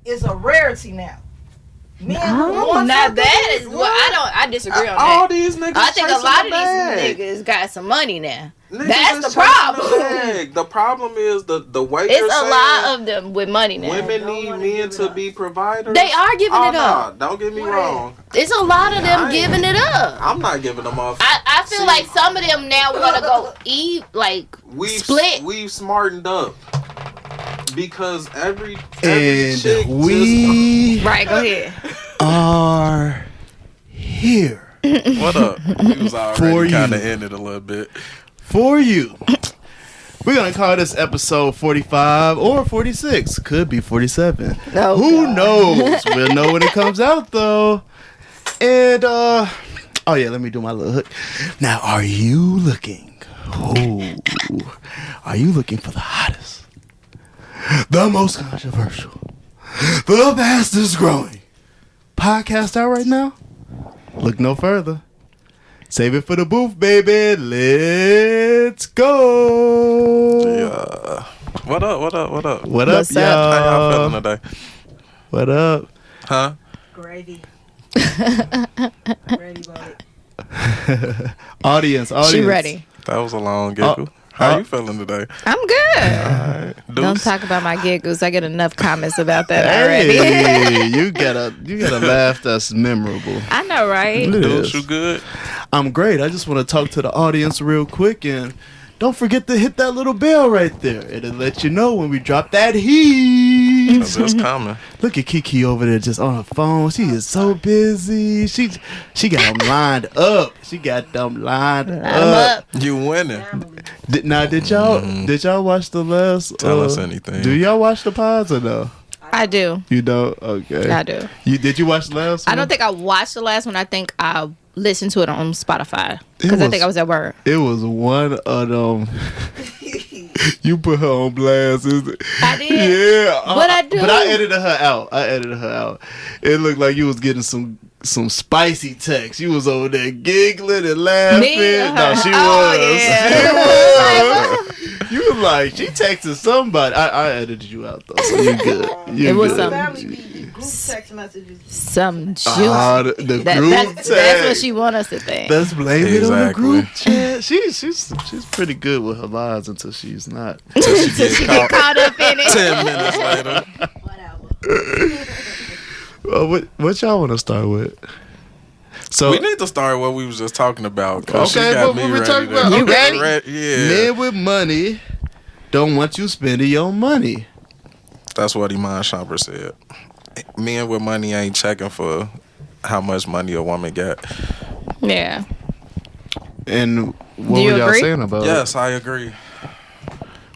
is a rarity now. Men now that is what I disagree on all that. these niggas. I think a lot of these niggas got some money now. That's the problem. The problem is the way it's a lot of them with money now. Women need men to be providers. They are giving it up. Don't get me wrong. It's a lot of them giving it up. I'm not giving them up. I feel like some of them now want to go split. We've smartened up. Because every and chick we right, go ahead. Are here. What up? He was already kind of in it a little bit. For you. We're going to call this episode 45 or 46. Could be 47. Oh, who knows? We'll know when it comes out, though. And, oh, yeah, let me do my little hook. Now, are you looking? Oh, are you looking for the hottest? The most controversial, the fastest growing podcast out right now? Look no further. Save it for the booth, baby. Let's go. Yeah. What up? What up, What's y'all? up? How y'all feeling today? What up? Huh? Gravy. Ready about it. Audience. She ready. That was a long giggle. How you feeling today? I'm good. Right. Don't talk about my giggles. I get enough comments about that Hey, already. you gotta laugh that's memorable. I know, right? It Deuce, is. you good? I'm great. I just want to talk to the audience real quick, and don't forget to hit that little bell right there. It'll let you know when we drop that heat. Cause it's coming. Look at Kiki over there just on her phone. She is so busy. She got them lined up. She got them lined up. You winning. Did y'all watch the last? Tell us anything. Do y'all watch the pods or no? I do. You don't? Okay. I do. Did you watch the last one? I don't think I watched the last one. I think I listened to it on Spotify because I think I was at work. It was one of them. You put her on blast. I did. Yeah. What I do? But I edited her out. It looked like you was getting some spicy text. You was over there giggling and laughing. Me? No, she Oh, was. yeah. She was. You was like, she texted somebody. I edited you out though, so you good. It was some Group text messages. some juice. The group That's what she want us to think. Let's blame it on the Exactly. group chat. She's pretty good with her lies until she's not. Till she So she get get caught up in it. 10 minutes later. Whatever. What y'all want to start with? So We need to start what we was just talking about. Cause Okay, she got what me we ready. talking about? You ready? Yeah. men with money don't want you spending your money. That's what Iman Shumpert said. Men with money ain't checking for how much money a woman got. Yeah. And what Do you were y'all agree? saying about it? Yes, I agree.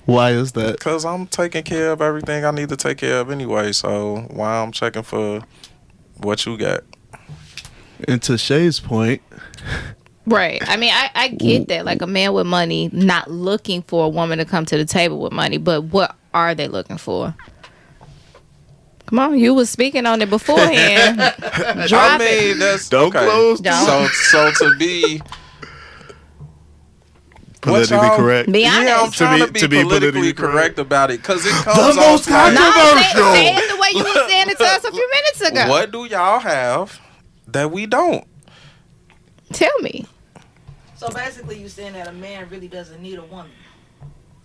Why is that? Because I'm taking care of everything I need to take care of anyway. So why I'm checking for what you got? And to Shay's point, Right. I mean, I get that. Like a man with money not looking for a woman to come to the table with money, but what are they looking for? Come on, you was speaking on it beforehand. Drop it. That's don't okay. close. Don't. So to be Politically what y'all- correct. Be Yeah, I'm honest. trying To to be be politically politically correct about it because it The comes most off like, No, controversial. say it the way you were saying it to us a few minutes ago. what do y'all have that we don't? Tell me. So basically, you saying that a man really doesn't need a woman.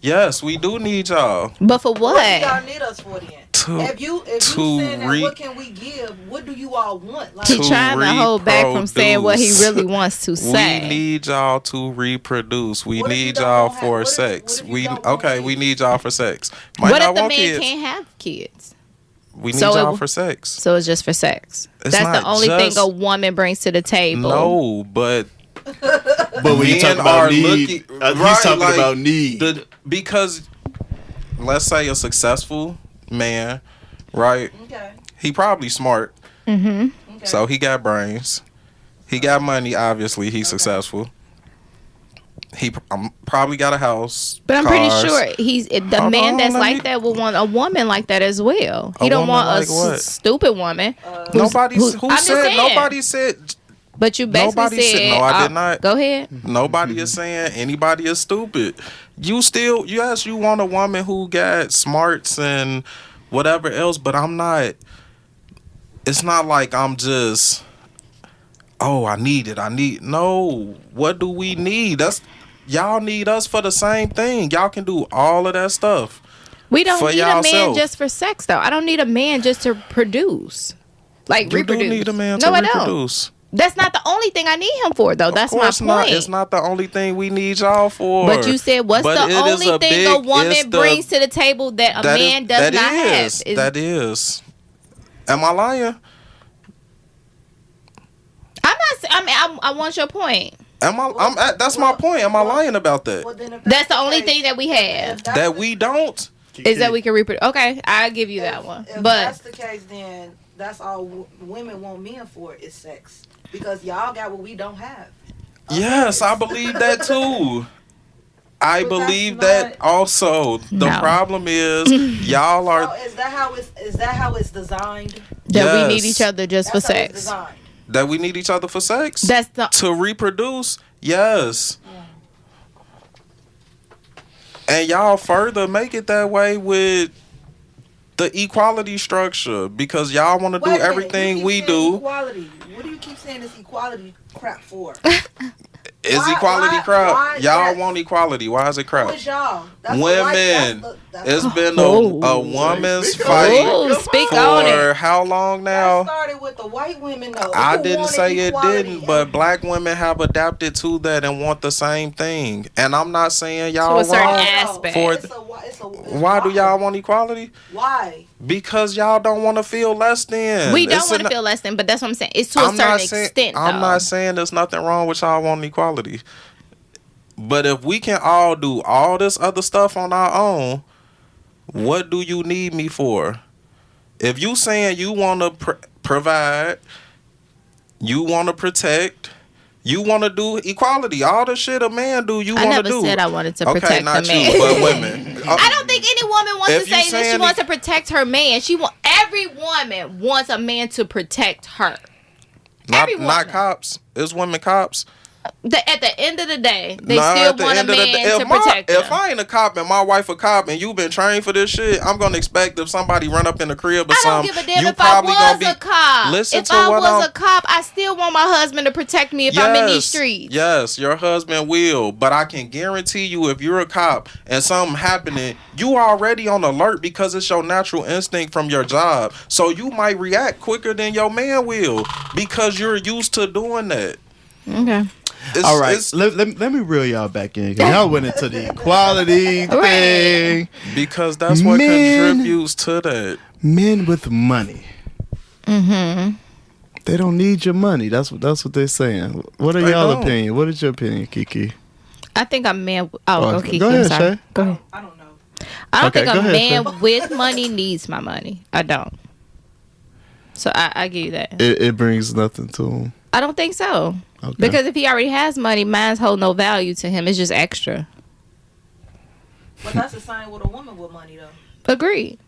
Yes, we do need y'all. But for What do y'all what? need us for then? To- If you to saying that, re- what can we give? What do you all want? Like, He To trying to hold back from saying what he reproduce. really wants to say. We need y'all to reproduce. We What if you need don't y'all have- for what if- sex. what if you We don't want okay. We kids? need y'all for sex. Might What not if the want man kids. can't have kids? We need So y'all it- for sex. So it's just for sex. It's That's the not only thing just- a woman brings to the table. No, but But when you men talk about are need, looking- he's right, talking like, about need. Because let's say a successful man, right? okay, He probably smart, okay. so he got brains. He got money. Obviously, he's successful. He probably got a house. But I'm pretty cars. sure the Hold man on, that's let like me- that will want a woman like that as well. He A don't woman want like a what? stupid woman. Nobody who who I'm just said. saying. Nobody said. But you basically Nobody said- no, I did not. Go ahead. Nobody is saying anybody is stupid. You still, yes, you want a woman who got smarts and whatever else, but I'm not. It's not like I'm just. Oh, I need it. No. What do we need? Y'all need us for the same thing. Y'all can do all of that stuff. We don't for need a man yourself. just for sex, though. I don't need a man just to produce, like You reproduce. do need a man no, to I reproduce. don't. That's not the only thing I need him for, though. That's my point. Not. It's not the only thing we need y'all for. But you said, what's But the it is only thing a woman brings to the table that a man does not have? That is. Am I lying? I'm not. I mean, I want your point. That's my point. Am I lying about that? Well, then if That's the only thing that we have. That we don't. Is that we can reproduce? Okay, I'll give you that one. If But that's the case, then that's all women want men for is sex, because y'all got what we don't have. Yes, I believe that too. I But believe that's that also. The No. problem is y'all So are is that how it's designed? that we Yes. need each other just for That's how it's sex. designed. that we need each other for sex. That's the To reproduce, yes. And y'all further make it that way with the equality structure, because y'all want to do Wait a minute, everything you keep we saying do. Equality. What do you keep saying this equality crap for? Is Why- y'all yes. want equality. Why is it crap? Who is y'all? That's Women. It's been a Oh. woman's Speak fight Ooh, speak on for it. how long That now? started with the white women, though. I who didn't wanted say it equality. didn't, but black women have adapted to that and want the same thing. And I'm not saying y'all To a certain wrong. aspect. For it's why do y'all want equality? Why? Because y'all don't want to feel less than. we don't want to feel less than, but that's what I'm saying. It's to a certain extent, though. I'm not saying there's nothing wrong with y'all wanting equality. But if we can all do all this other stuff on our own, what do you need me for? If you saying you want to provide, you want to protect, you want to do equality, all the shit a man do, you I want to do. never said I wanted to Okay, protect not the man. you, but women. I don't think any woman wants If to you say that she saying wants to protect her man. Every woman wants a man to protect her. Every woman. Not cops. It's women cops. At the end of the day, they Nah, still at the want a end of the man day, to protect if them. I ain't a cop and my wife a cop and you been trained for this shit, I'm gonna expect if somebody run up in the crib or I don't something, give a damn you if I probably gonna was be. a cop. Listen If to I what was I'm. a cop, I still want my husband to protect me if I'm in these streets. Yes, your husband will, but I can guarantee you, if you're a cop and something happening, you already on alert because it's your natural instinct from your job. So you might react quicker than your man will because you're used to doing that. Okay. All right, let me reel y'all back in, because y'all went into the equality thing. Because that's what contributes to that. Men with money. Mm-hmm. They don't need your money. That's what they're saying. What are They y'all don't. opinion? What is your opinion, Kiki? I think a man. Oh, Kiki, go I'm ahead, sorry. Shay. Go ahead. I don't know. I don't Okay, think go a ahead, man with money needs my money. I don't. So I give you that. It brings nothing to him. I don't think so. Okay. Because if he already has money, mine's hold no value to him. It's just extra. But that's the same with a woman with money, though. Agreed.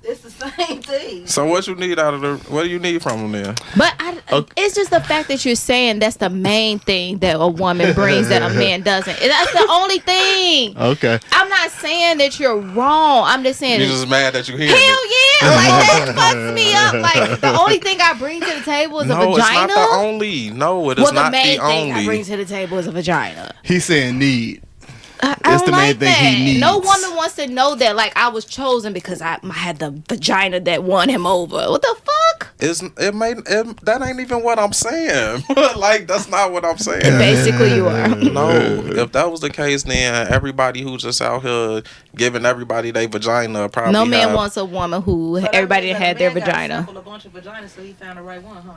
It's the same thing. So what you need what do you need from him then? But Okay. it's just the fact that you're saying that's the main thing that a woman brings that a man doesn't. That's the only thing. Okay. I'm not saying that you're wrong. I'm just saying. You just mad that you hear Hell it. yeah! Like that fucks me up. Like the only thing I bring to the table is a No, vagina. it's not the only. No, it is Well, the not main the thing I only. bring to the table is a vagina. He's saying need. I It's don't the main like thing that. he needs. No woman wants to know that. Like I was chosen because I had the vagina that won him over. What the fuck? That ain't even what I'm saying. Like that's not what I'm saying. Basically, you are. No, if that was the case, then everybody who's just out here giving everybody their vagina probably No man have- wants a woman who So that everybody means had that a their man got vagina. sampled a bunch of vaginas, so he found the right one, huh?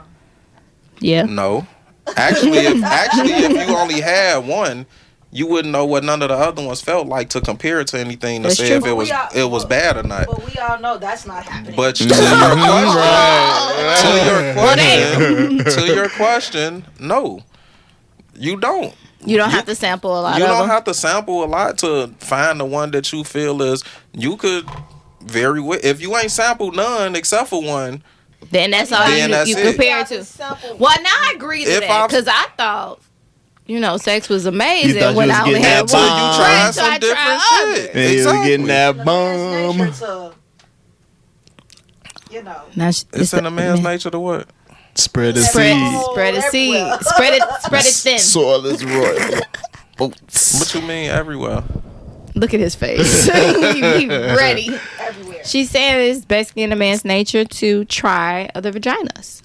Yeah. No, actually, if you only had one, you wouldn't know what none of the other ones felt like to compare it to anything to That's say true. if it was bad or not. But we all know that's not happening. But to your question, no, you don't. You don't have to sample a lot You of don't them. have to sample a lot to find the one that you feel is. You could if you ain't sampled none except for one. Then that's all Then that's you it. compare it to. Well, now I agree to If that I've- because I thought, sex was You amazing thought when you was I only getting had that one. bomb. You trying So I some different tried shit. others. And he was getting that The man's bum. nature to you know. Now It's in a man's nature to what? Spread the Spread, seed. spread the seed. Everywhere. Spread it thin. Soil is royal. Oats. What you mean everywhere? Look at his face. he ready. Everywhere. She's saying it's basically in a man's nature to try other vaginas.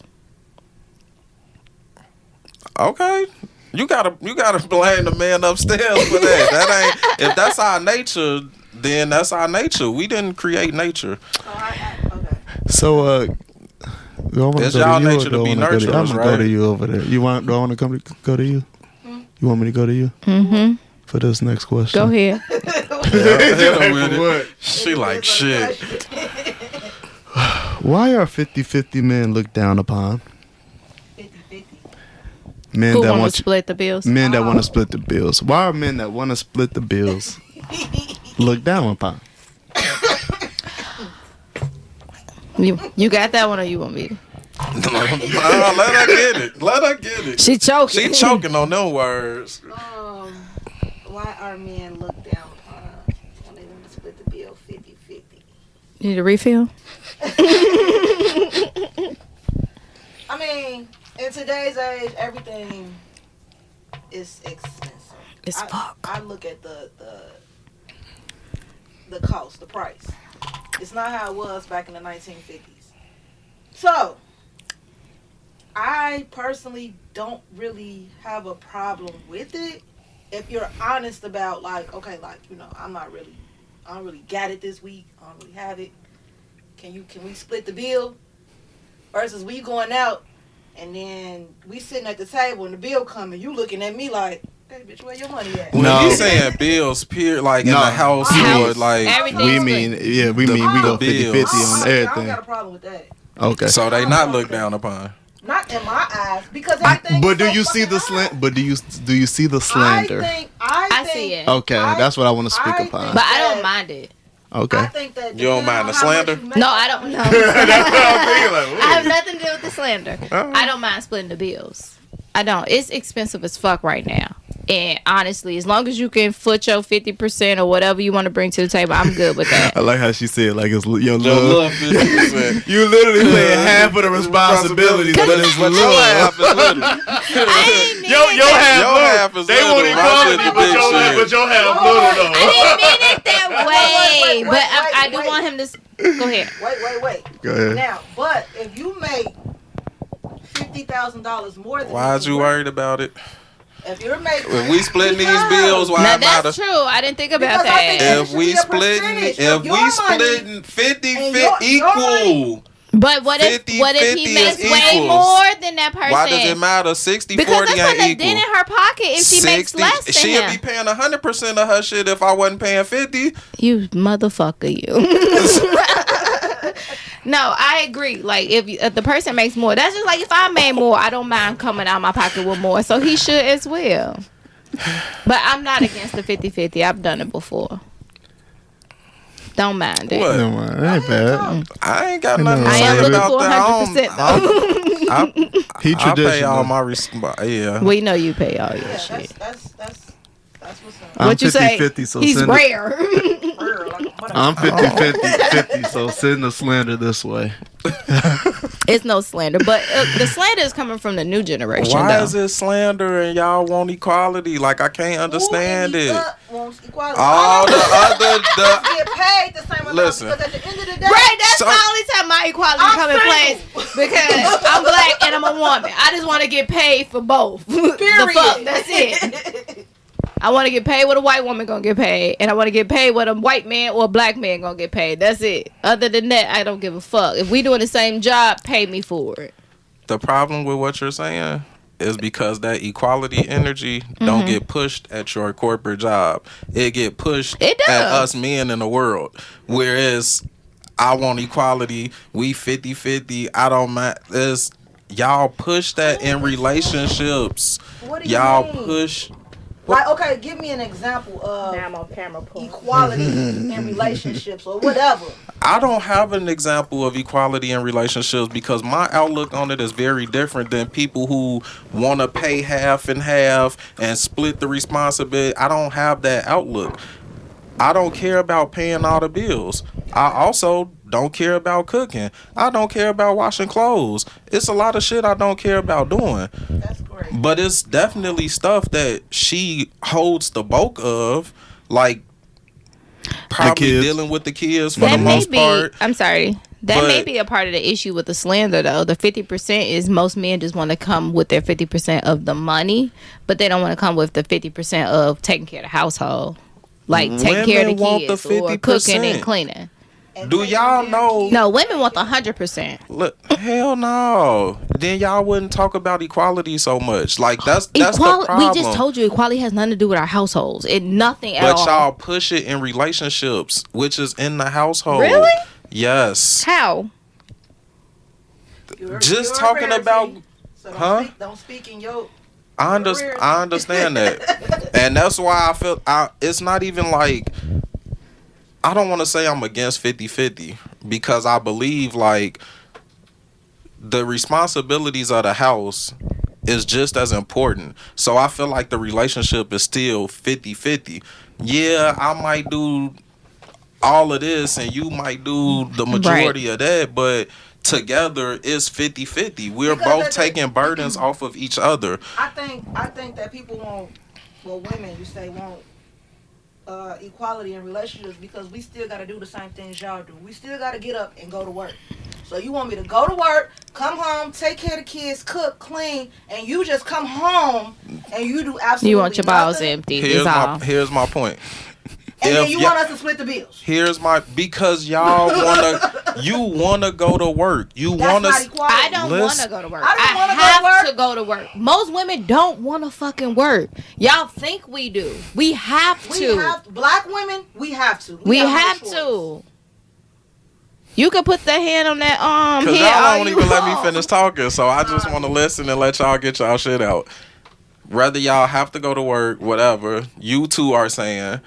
Okay. You gotta blame the man upstairs for that. That ain't, if that's our nature, then that's our nature. We didn't create nature. Okay. So, It's y'all nature to be I'm nurturers, gonna go right? to you over there. Do I want to go to you? You want me to go to you Mm-hmm. for this next question? Go ahead. Hit her with it. She like shit. Why are 50-50 men looked down upon? 50-50. Men Who that want want to split the bills? men that want to split the bills. Why are men that want to split the bills looked down upon? You got that one, or you want me to? Let her get it. Let her get it. She choking. She choking on them words. Why are men looked down upon when they want to split the bill 50-50? You need a refill? I mean, in today's age, everything is expensive. It's fuck. I look at the cost, the price. It's not how it was back in the 1950s. So, I personally don't really have a problem with it if you're honest about, like, okay, like, you know, I don't really got it this week. I don't really have it. Can we split the bill? Versus we going out and then we sitting at the table and the bill coming, you looking at me like, hey, bitch, where your money at? When No. you saying bills, like in No. the house, or like Everything. We mean we go 50-50 bills. on I don't everything. got a problem with that. Okay. so they not looked down upon. Not in my eyes, because everything. But is do so you see fucking the high. slant? But do you see the slander? I see it. Okay, that's what I want to speak I upon. think- But I don't mind it. Okay. I think that You don't mind the slander? No, I don't know. That's what I'm thinking. Like, I have nothing to do with the slander. I don't mind splitting the bills. I don't. It's expensive as fuck right now. And honestly, as long as you can foot your 50% or whatever you want to bring to the table, I'm good with that. I like how she said, like, it's your Your love. love 50%. You literally paying half of the responsibilities, but it's But your half love. is with it. I ain't mean Your half, Your look, half is they little. won't My equality, shit but big your half, shit. but your half little though. I didn't mean it that way. Wait, But I do wait. want him to go ahead. Wait. Go ahead. Now, but if you make $50,000 more than Why is you worried about it? If you're making, If we splitting these bills, why Now it matter? that's true. I didn't think about Because I think that. it If should we be a splitting, percentage if of we your money splitting 50 and fit your equal, But what if 50, what if 50 he is makes way equals. more than that person? why does it matter? 60, Because 40 that's ain't putting a equal. dent in her pocket if she makes less than she'd him. be paying 100% of her shit if I wasn't paying 50. You motherfucker, you. No, I agree. Like, if the person makes more, that's just like if I made more, I don't mind coming out my pocket with more. So he should as well. But I'm not against the 50-50. I've done it before. Don't mind it. What? No, man, it ain't bad. I ain't got I nothing know. to I say am looking about for that. 100% though. He I pay all traditional. my yeah. We know you pay all your yeah, shit. that's what's up. I'm What you say? 50-50, so He's send it. rare. I'm 50-50, so send the slander this way. It's no slander, but the slander is coming from the new generation. Why though. is it slander and y'all want equality? Like, I can't understand Who in it. the fuck wants equality? All the other get paid the same amount Listen. because at the end of the day, Right, that's So- the only time my equality I'm come in place because I'm black and I'm a woman. I just want to get paid for both. The fuck, that's it. I want to get paid what a white woman gonna get paid, and I want to get paid what a white man or a black man gonna get paid. That's it. Other than that, I don't give a fuck. If we doing the same job, pay me for it. The problem with what you're saying is because that equality energy don't get pushed at your corporate job. It get pushed It does. at us men in the world. Whereas I want equality, we 50-50, I don't mind. Y'all push that in relationships. What do you Y'all mean? push. Like, okay, give me an example of on camera. equality in relationships or whatever. I don't have an example of equality in relationships because my outlook on it is very different than people who want to pay half and half and split the responsibility. I don't have that outlook. I don't care about paying all the bills. I also don't care about cooking. I don't care about washing clothes. It's a lot of shit I don't care about doing. That's great. But it's definitely stuff that she holds the bulk of, like probably kids. dealing with the kids for That the may most be. part. I'm sorry. That But- may be a part of the issue with the slander, though. The 50% is most men just want to come with their 50% of the money, but they don't want to come with the 50% of taking care of the household, like taking care of Women the want the kids or cooking 50%. and cleaning. And Do taking y'all their know- kids- No, women want the 100%. Look, hell no. Then y'all wouldn't talk about equality so much. Like that's the problem. We just told you equality has nothing to do with our households. It nothing at But all. y'all push it in relationships, which is in the household. Really? Yes. How? Just talking about- So Huh? don't speak in your. I understand that. And that's why I feel it's not even like, I don't want to say I'm against 50-50 because I believe like the responsibilities of the house is just as important. So I feel like the relationship is still 50-50. Yeah, I might do all of this and you might do the majority of that, but together it's 50-50. We're Because both taking burdens off of each other. I think that people want, well, women you say want equality in relationships because we still got to do the same things y'all do. We still got to get up and go to work. So you want me to go to work, come home, take care of the kids, cook, clean, and you just come home and you do absolutely You want your balls nothing? empty. Here's my point. And then If you ya- want us to split the bills. Because y'all wanna go to work. You That's wanna not equality. I don't want Listen. to go to work. I don't wanna go to have work. to go to work. Most women don't want to fucking work. Y'all think we do. We have to. Black women, we have to. We no have choice. to. You can put the hand on that Cause here y'all all don't you even let me want. finish talking, so I just want to listen and let y'all get y'all shit out. Whether y'all have to go to work, whatever, you two are saying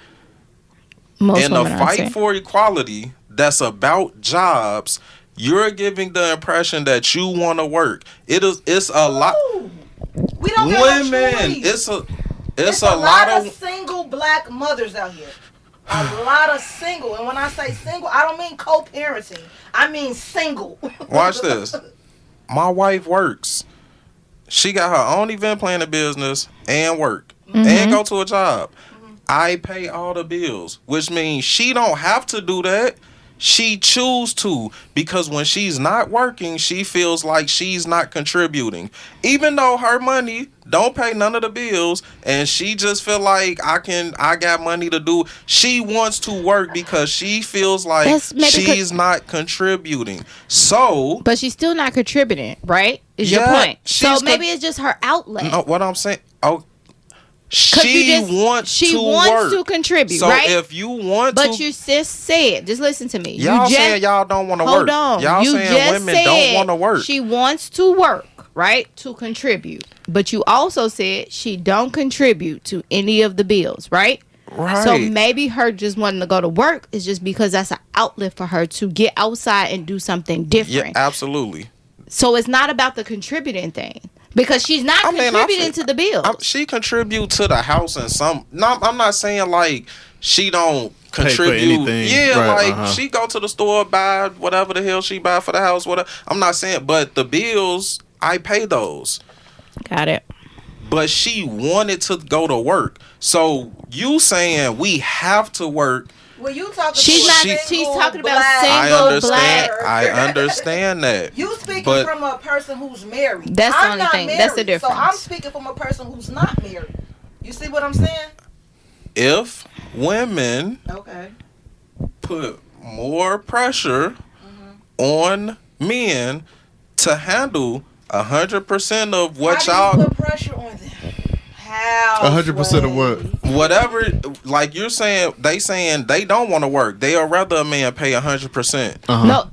Most in a women are fight saying. for equality that's about jobs, you're giving the impression that you want to work. It's a lot. Ooh. We don't got no Women, choice. it's a lot of single black mothers out here. A lot of single. And when I say single, I don't mean co-parenting. I mean single. Watch this. My wife works. She got her own event planning business and work and go to a job. I pay all the bills, which means she don't have to do that. She choose to, because when she's not working, she feels like she's not contributing. Even though her money don't pay none of the bills and she just feel like I got money to do. She wants to work because she feels like That's maybe she's not contributing. So, But she's still not contributing, right? Is your Yeah, point. So she's maybe it's just her outlet. no, what I'm saying, 'Cause she you just- wants she to wants work. to contribute, So right? if you want But to, you just said, just listen to me. y'all you just, saying y'all don't want to work. hold on. Y'all you saying just women said don't want to work. She wants to work, right? To contribute. But you also said she don't contribute to any of the bills, right? Right. So maybe her just wanting to go to work is just because that's an outlet for her to get outside and do something Yeah, different. absolutely. So it's not about the contributing thing. Because she's not I mean, I contributing feel- to the bills. She contribute to the house and some. No, I'm not saying like she don't for contribute. anything. Yeah, Right, like she go to the store, buy whatever the hell she buy for the house. Whatever. I'm not saying, but the bills I pay those. Got it. But she wanted to go to work. So you saying we have to work? Well, you talking She's to a not. single She's talking about black- single I understand. black. I understand that. You speaking But- from a person who's married. That's the I'm only not thing. Married, That's the difference. So I'm speaking from a person who's not married. You see what I'm saying? If women Okay. put more pressure on men to handle 100% of what How do you y'all, put pressure on them? How? 100% of what? whatever, like you're saying, they don't want to work. They'll rather a man pay 100%. No,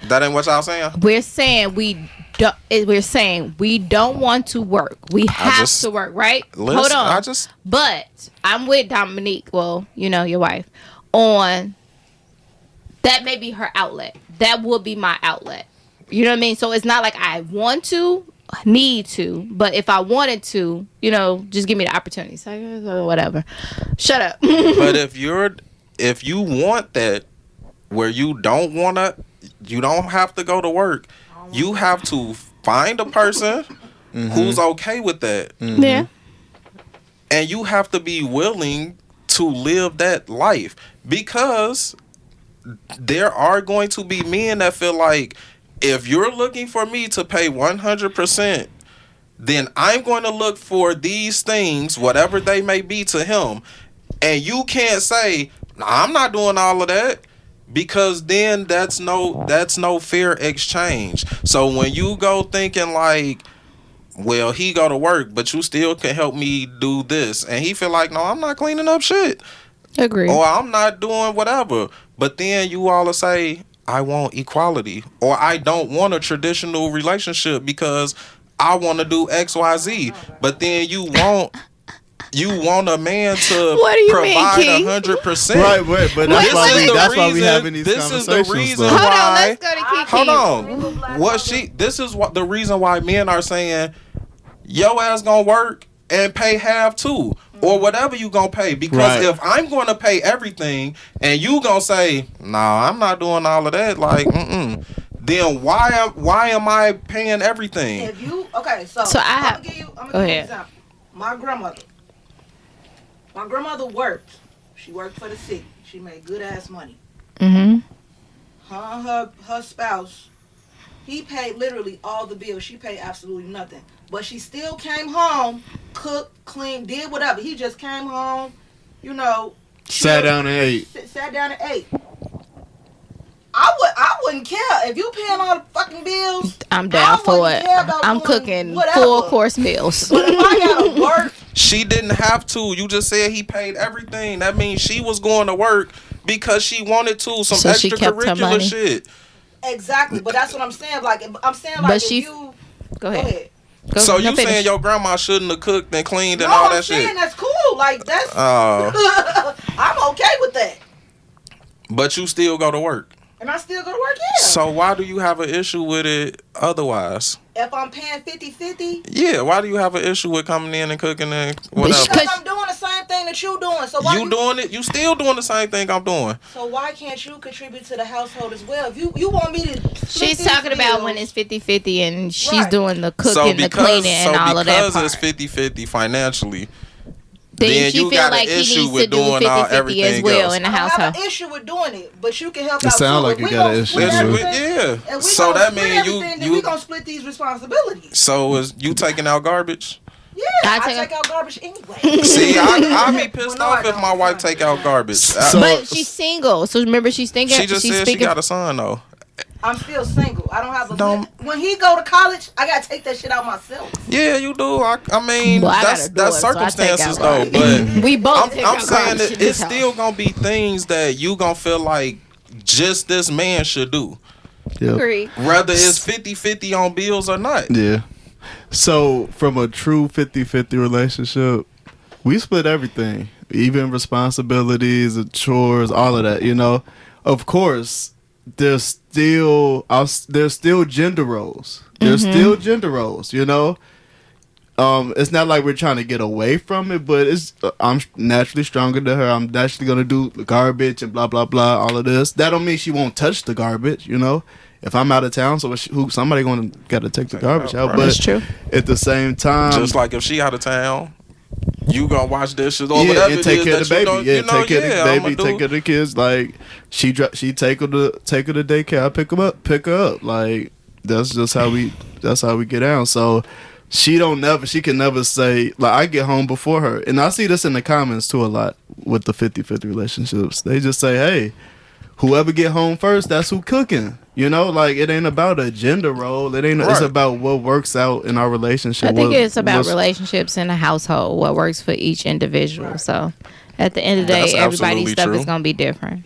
That ain't what y'all saying? we're saying we don't. We're saying we don't want to work. We have just- to work, right? Listen, Hold on. I But I'm with Dominique. Well, you know your wife. On that may be her outlet. That would be my outlet. You know what I mean? So it's not like I want to, need to, but if I wanted to, you know, just give me the opportunity. So whatever. Shut up. But if you want that, where you don't have to go to work. You have to find a person who's okay with that. Yeah. And you have to be willing to live that life, because there are going to be men that feel like, if you're looking for me to pay 100%, then I'm going to look for these things, whatever they may be to him. And you can't say, nah, I'm not doing all of that, because then that's no fair exchange. So when you go thinking like, well, he go to work, but you still can help me do this, and he feel like, no, I'm not cleaning up shit, Agree. or I'm not doing whatever, but then you all say, I want equality, or I don't want a traditional relationship because I want to do XYZ. But then you want a man to What do you mean, provide King? 100%. Right, but that's why we having these This is conversations. the reason Hold on, why. let's go to Kiki. Hold on. This is what the reason why men are saying, your ass gonna work and pay half too, or whatever you gonna pay. Because if I'm gonna pay everything and you gonna say, nah, I'm not doing all of that, like, then why am I paying everything? If you So I'm gonna give you Go an ahead. example. My grandmother worked. She worked for the city. She made good ass money. Mm-hmm. Her spouse, he paid literally all the bills. She paid absolutely nothing. But she still came home, cooked, cleaned, did whatever. He just came home, Sat down and ate. Sat down and ate. I wouldn't care if you paying all the fucking bills. I'm down for it. I'm doing cooking whatever. full course meals. But if I gotta work, she didn't have to. You just said he paid everything. That means she was going to work because she wanted to. Some So she kept her extracurricular money. shit. exactly. But that's what I'm saying. Like But if she- you Go ahead. Go, So no, you finish. saying your grandma shouldn't have cooked and cleaned and no, all I'm that saying shit? that's cool. Like that's Oh, I'm okay with that. but you still go to work. And I still go to work, yeah. So why do you have an issue with it otherwise? If I'm paying 50-50, Yeah, why do you have an issue with coming in and cooking and whatever? because I'm doing the same thing that you doing. So why You doing it? You still doing the same thing I'm doing. So why can't you contribute to the household as well? If you want me to split She's these talking about bills, when it's 50-50 and she's Right. doing the cooking, the cleaning, and all of that because part. it's 50-50 financially, then then she you feel got an like he issue needs to with do doing 50-50 as everything well else. in the I don't have household. an issue with doing it, but you can help It out sound too. like If you we got gonna an issue split with it. everything, Yeah. if we So gonna that split mean everything, then we gonna split these responsibilities. So is you taking out garbage? Yeah, I I take take out garbage anyway. See, I'll be pissed Well, no, off I if my don't. wife take out garbage. So- But she's single, so remember she's thinking. She just she's said she speaking. got a son though. I'm still single. I don't have a. Don't- When he go to college, I gotta take that shit out myself. Yeah, you do. I mean, Well, I got that's a daughter, so I take circumstances out though. garbage. But We both take I'm out saying garbage that in this it's house. still gonna be things that you gonna feel like just this man should do, Yep. Agree. whether it's 50-50 on bills or not. Yeah. So from a true 50-50 relationship, we split everything, even responsibilities, chores, all of that. Of course, there's still gender roles. There's still gender roles. It's not like we're trying to get away from it, but I'm naturally stronger than her. I'm naturally gonna do the garbage and blah blah blah. All of this. That don't mean she won't touch the garbage. If I'm out of town, so somebody got to take the garbage out. Right. But That's true. at the same time, Just like if she out of town, you gonna wash dishes or yeah, whatever and it take is care of the that you baby. don't- Yeah, you know, take care of the I'ma baby. do- Take care of the kids. Like she take her to daycare. I pick her up. Like that's just how we get down. So she can never say like I get home before her, and I see this in the comments too a lot with the 50-50 relationships. They just say, hey, whoever get home first, that's who cooking. Like it ain't about a gender role. It ain't. It's Right. about what works out in our relationship. I think it's about what's- relationships in the household, what works for each individual. Right. So at the end of the That's day, everybody's absolutely stuff true. is going to be different.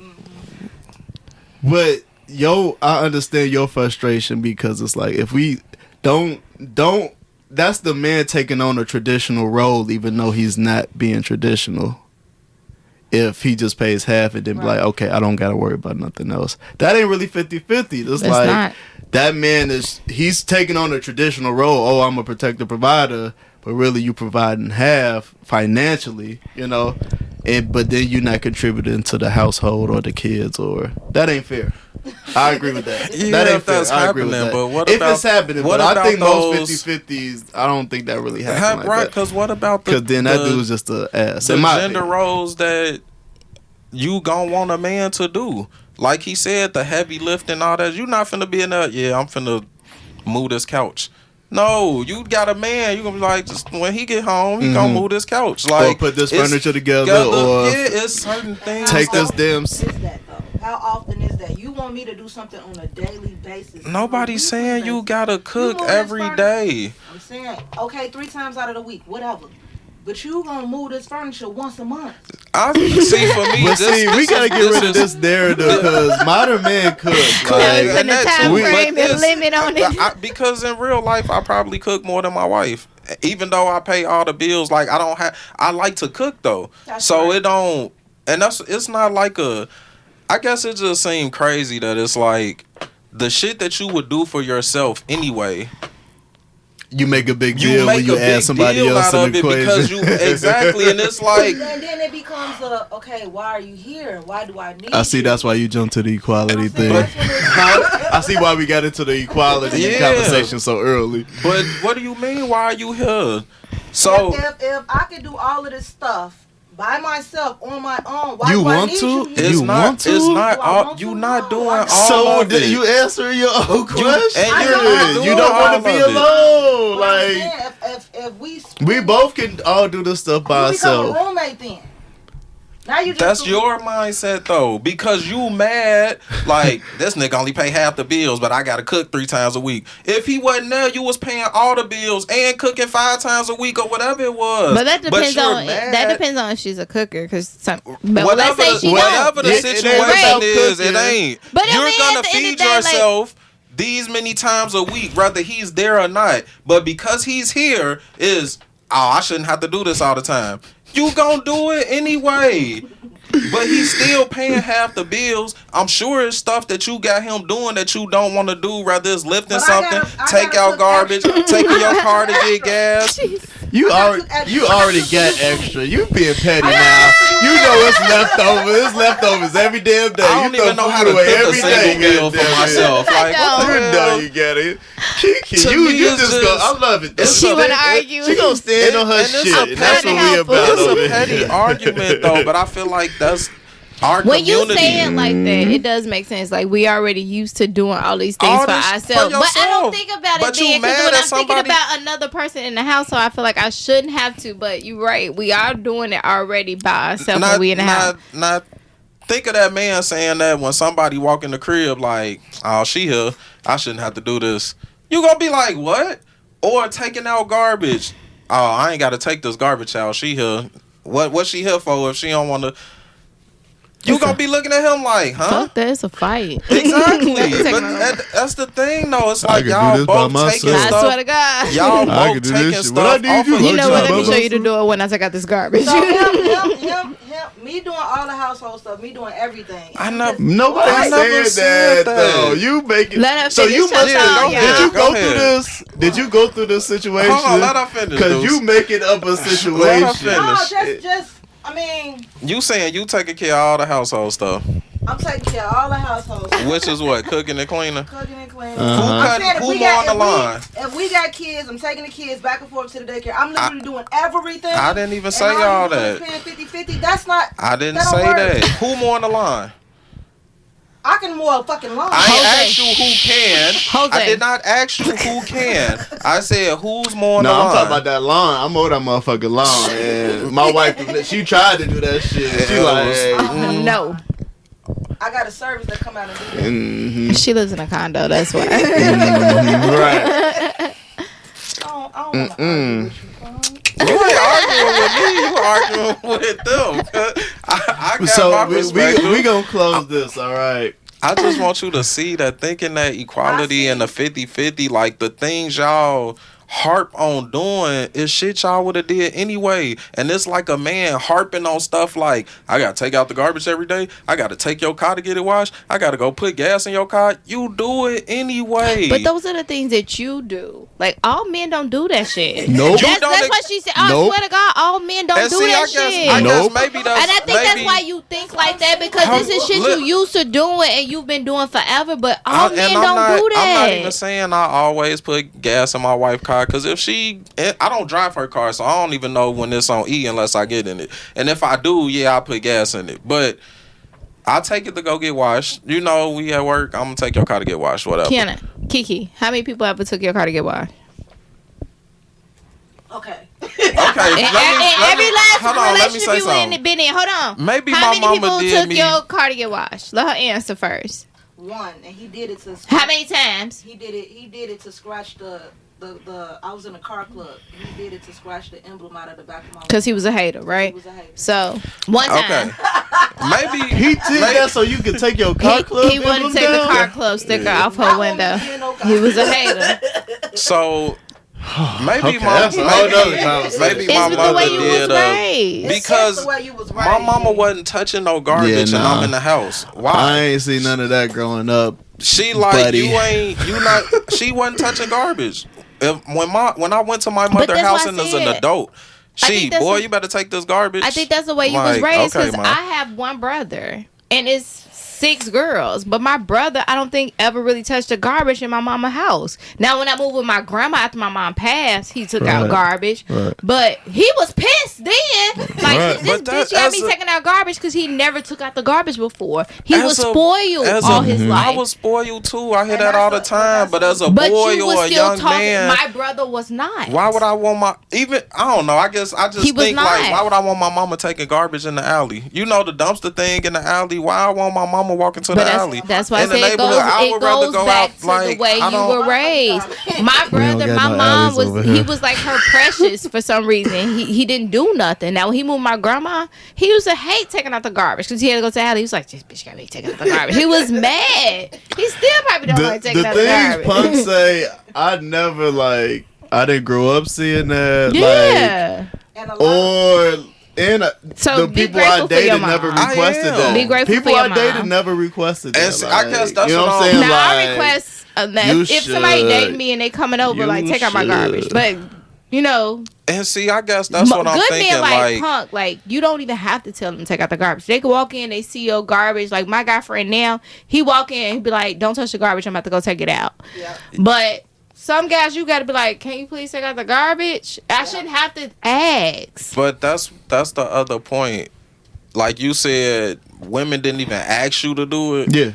But I understand your frustration because it's like if we don't, that's the man taking on a traditional role, even though he's not being traditional. If he just pays half and then be like, okay, I don't got to worry about nothing else. That ain't really 50-50. It's like not. that man he's taking on a traditional role. Oh, I'm a protector provider, but really you providing half financially, and but then you're not contributing to the household or the kids, or that ain't fair. I agree with that. Yeah, that ain't if that's fair. I agree with happening, that. but what if about- it's happening, what but I about think those- most 50-50s, I don't think that really happens Right, like that. because what about Because then that dude's just an ass. the in my gender opinion. roles that you gonna want a man to do? Like he said, the heavy lifting, all that. You not finna be in there. Yeah, I'm finna move this couch. No, you got a man. You gonna be like, just when he get home, he gonna move this couch. Like, Or put this it's furniture together, or yeah, it's certain things. take this damn. Is that though? How often is that? You want me to do something on a daily basis? Nobody's saying you gotta cook move this every furniture. day. I'm saying, okay, 3 times out of the week, whatever. But you gonna move this furniture once a month. I see for me. But see, we gotta get rid of this narrative because modern men cook. Like, Putting the time but frame and this- limit on it. because in real life, I probably cook more than my wife. Even though I pay all the bills, like I like to cook though. That's So right. it don't, and it's not like I guess it just seemed crazy that it's like the shit that you would do for yourself anyway. you make a big You deal when make you a add big somebody deal else out in of the it equation. because you exactly, and it's like And then it becomes okay, why are you here? Why do I need I see. you? That's why you jumped to the equality I'm thing. saying, that's what it- I see why we got into the equality Yeah. conversation so early. But what do you mean? Why are you here? So if I can do all of this stuff by myself on my own, why You do I want need to? you? it's You not. want to? It's not. Do I All, want you to? not No, doing I all don't. So of did it. you answer your own question? and I you're don't not do doing You don't all want to be of it. alone. But I'm Like saying, if we we both can all do this stuff by you become ourselves. a roommate then. Now you just That's your mindset though, because you mad. Like this nigga only pay half the bills, but I gotta cook 3 times a week. If he wasn't there, you was paying all the bills and cooking 5 times a week or whatever it was. But that depends you're on mad. that depends on if she's a cooker, because but Whatever, let's say she don't. whatever the It ain't situation about is, it cooking. ain't. But I You're mean, gonna at the end of feed the day, like- yourself these many times a week, whether he's there or not. But because he's here, I shouldn't have to do this all the time. You gonna do it anyway. But he's still paying half the bills. I'm sure it's stuff that you got him doing that you don't want to do. Rather it's lifting But I something, gotta take out cook garbage, extra. taking your car to get gas. You I already, got extra. you already got extra. You being petty now. You know it's leftovers. It's leftovers every damn day. I don't you even throw know how food to away cook a every single day. meal for goddamn it. myself. Like, what the You know hell? you got it. Kiki, To you me, you it's just go. just- I love it. Though. it's She a- wanna it- argue. She gonna stand on her and it's shit. a And that's what petty- we about It's over a here. petty argument though, but I feel like that's our When you community. say it like that, it does make sense. Like we already used to doing all these things All for this for ourselves, but I don't yourself. think about But it you then. Because mad when at I'm thinking somebody- about another person in the household, I feel like I shouldn't have to. But you're right, we are doing it already by ourselves when we in the house. Not think of that man saying that when somebody walk in the crib like, oh, she here, I shouldn't have to do this. You gonna be like, what? Or taking out garbage. Oh, I ain't gotta take this garbage out. She here. What's she here for if she don't wanna? You gonna be looking at him like, huh? Fuck that, it's a fight. Exactly. Take But my- that's the thing though. It's I like can do y'all this by both myself. taking I stuff. swear to God. Y'all I both can do taking this shit. stuff What I need off you of to You each know what? Let me other. show you the door when I take out this garbage. So him, me doing all the household stuff, me doing everything. I know. Nobody I never said said that, that. though. You make it. Let her So you finish must her thought, Yeah, Did you go go ahead. through this? Did you go through this situation? Hold on, let her finish, Because Deuce. you making up a Let her situation. finish. No, just, I mean, You saying you taking care of all the household stuff, I'm taking care of all the household stuff. which is what, cooking and cleaning. Cooking and cleaning. Uh-huh. I'm saying if Who we more on the got, line? if we got kids, I'm taking the kids back and forth to the daycare. I'm literally doing everything. I didn't even say and all you doing is that. paying 50-50. That's not. I didn't that don't say work. that. Who more on the line? I can more fucking line. I ain't Jose. asked you who can. Jose. I did not ask you who can. I said who's more on No, the I'm line. talking about that lawn. I'm over that motherfucking lawn. And my wife, she tried to do that shit. She Yeah, like, it was- hey. No, I got a service that come out and do that. Mhm. she lives in a condo. That's why. Right. I don't want to argue with you. You ain't arguing with me. You arguing with them. I got So my we perspective. gonna close this, all right? I just want you to see that thinking that equality and the 50-50, like the things y'all harp on doing is shit y'all would have did anyway. And it's like a man harping on stuff like, I gotta take out the garbage every day. I gotta take your car to get it washed. I gotta go put gas in your car. You do it anyway. But those are the things that you do. Like, all men don't do that shit. Nope. That's what she said. I Nope. swear to God, all men don't And do see, that I guess, shit. I guess Nope. maybe that's, And I think that's why you think like that, because this is shit you used to doing and you've been doing forever. But all men don't do that. I'm not even saying I always put gas in my wife's car, because if I don't drive her car, so I don't even know when it's on E unless I get in it. And if I do, yeah, I put gas in it. But I take it to go get washed. You know, we at work, I'm gonna take your car to get washed, whatever. Kiki, how many people ever took your car to get washed? Okay. Every last relationship you been in. Hold on. Maybe how my many mama people did took me. your car to get washed? Let her answer first. One, and he did it to. How many times? He did it to scratch the. I was in a car club. He did it to scratch the emblem out of the back of my. Because he was a hater, right? He was a hater. So one time. Okay. Maybe He did that so you could take your car club. He wanted to take the car club sticker off her window. He was a hater. So maybe Okay, that's a whole nother conversation. maybe It's my the mother way you did was raised. because the way you was my raised. mama wasn't touching no garbage Yeah, and nah. I'm in the house. Why? I ain't seen none of that growing up. She like buddy. you not. She wasn't touching garbage. When I went to my mother's that's house why I and as an said, adult, think that's boy, what- you better take this garbage. I think that's the way you was Like, raised, okay, because Ma. I have one brother and it's 6 girls, but my brother I don't think ever really touched the garbage in my mama's house. Now when I moved with my grandma after my mom passed, he took out Right. garbage, Right. but he was pissed then. Like Right. this But that- bitch got as me a- taking out garbage because he never took out the garbage before. He As was a- spoiled as all a- his life. I was spoiled too. I hear And that all the that's time. But as a but boy you or was a still young talking. man, My brother was not. why would I want my even? I don't know. I guess I just He was think like, not. why would I want my mama taking garbage in the alley? You know the dumpster thing in the alley. Why I want my mama walking to But the alley? that's why I In the say it neighborhood, goes, I it would rather goes go back out, to like, the way I you don't- were raised. My brother, got my no mom alleys over was, here. he was like her precious for some reason. He didn't do nothing. Now when he moved my grandma, he used to hate taking out the garbage because he had to go to the alley. He was like, this bitch got me taking out the garbage. He was mad. He still probably don't like taking out the things garbage. Punk say, I never like. I didn't grow up seeing that. Yeah. And a lot Like, or and So the be people I grateful for your dated mom. never I requested am. that. Be grateful people for your I dated mom. never requested that. And see, I guess that's you know what what I'm I'm- saying. Now I Like, request that you if somebody should. dating me and they coming over, like You take out my garbage. should. But you know, And see, I guess that's what I'm good thinking. men like Like, Punk, like you don't even have to tell them to take out the garbage. They can walk in, they see your garbage. Like my guy friend now, he walk in, he be like, "Don't touch the garbage. I'm about to go take it out." Yeah. But some guys, you got to be like, "Can you please take out the garbage?" I shouldn't have to ask. but that's the other point. Like you said, women didn't even ask you to do it. yeah.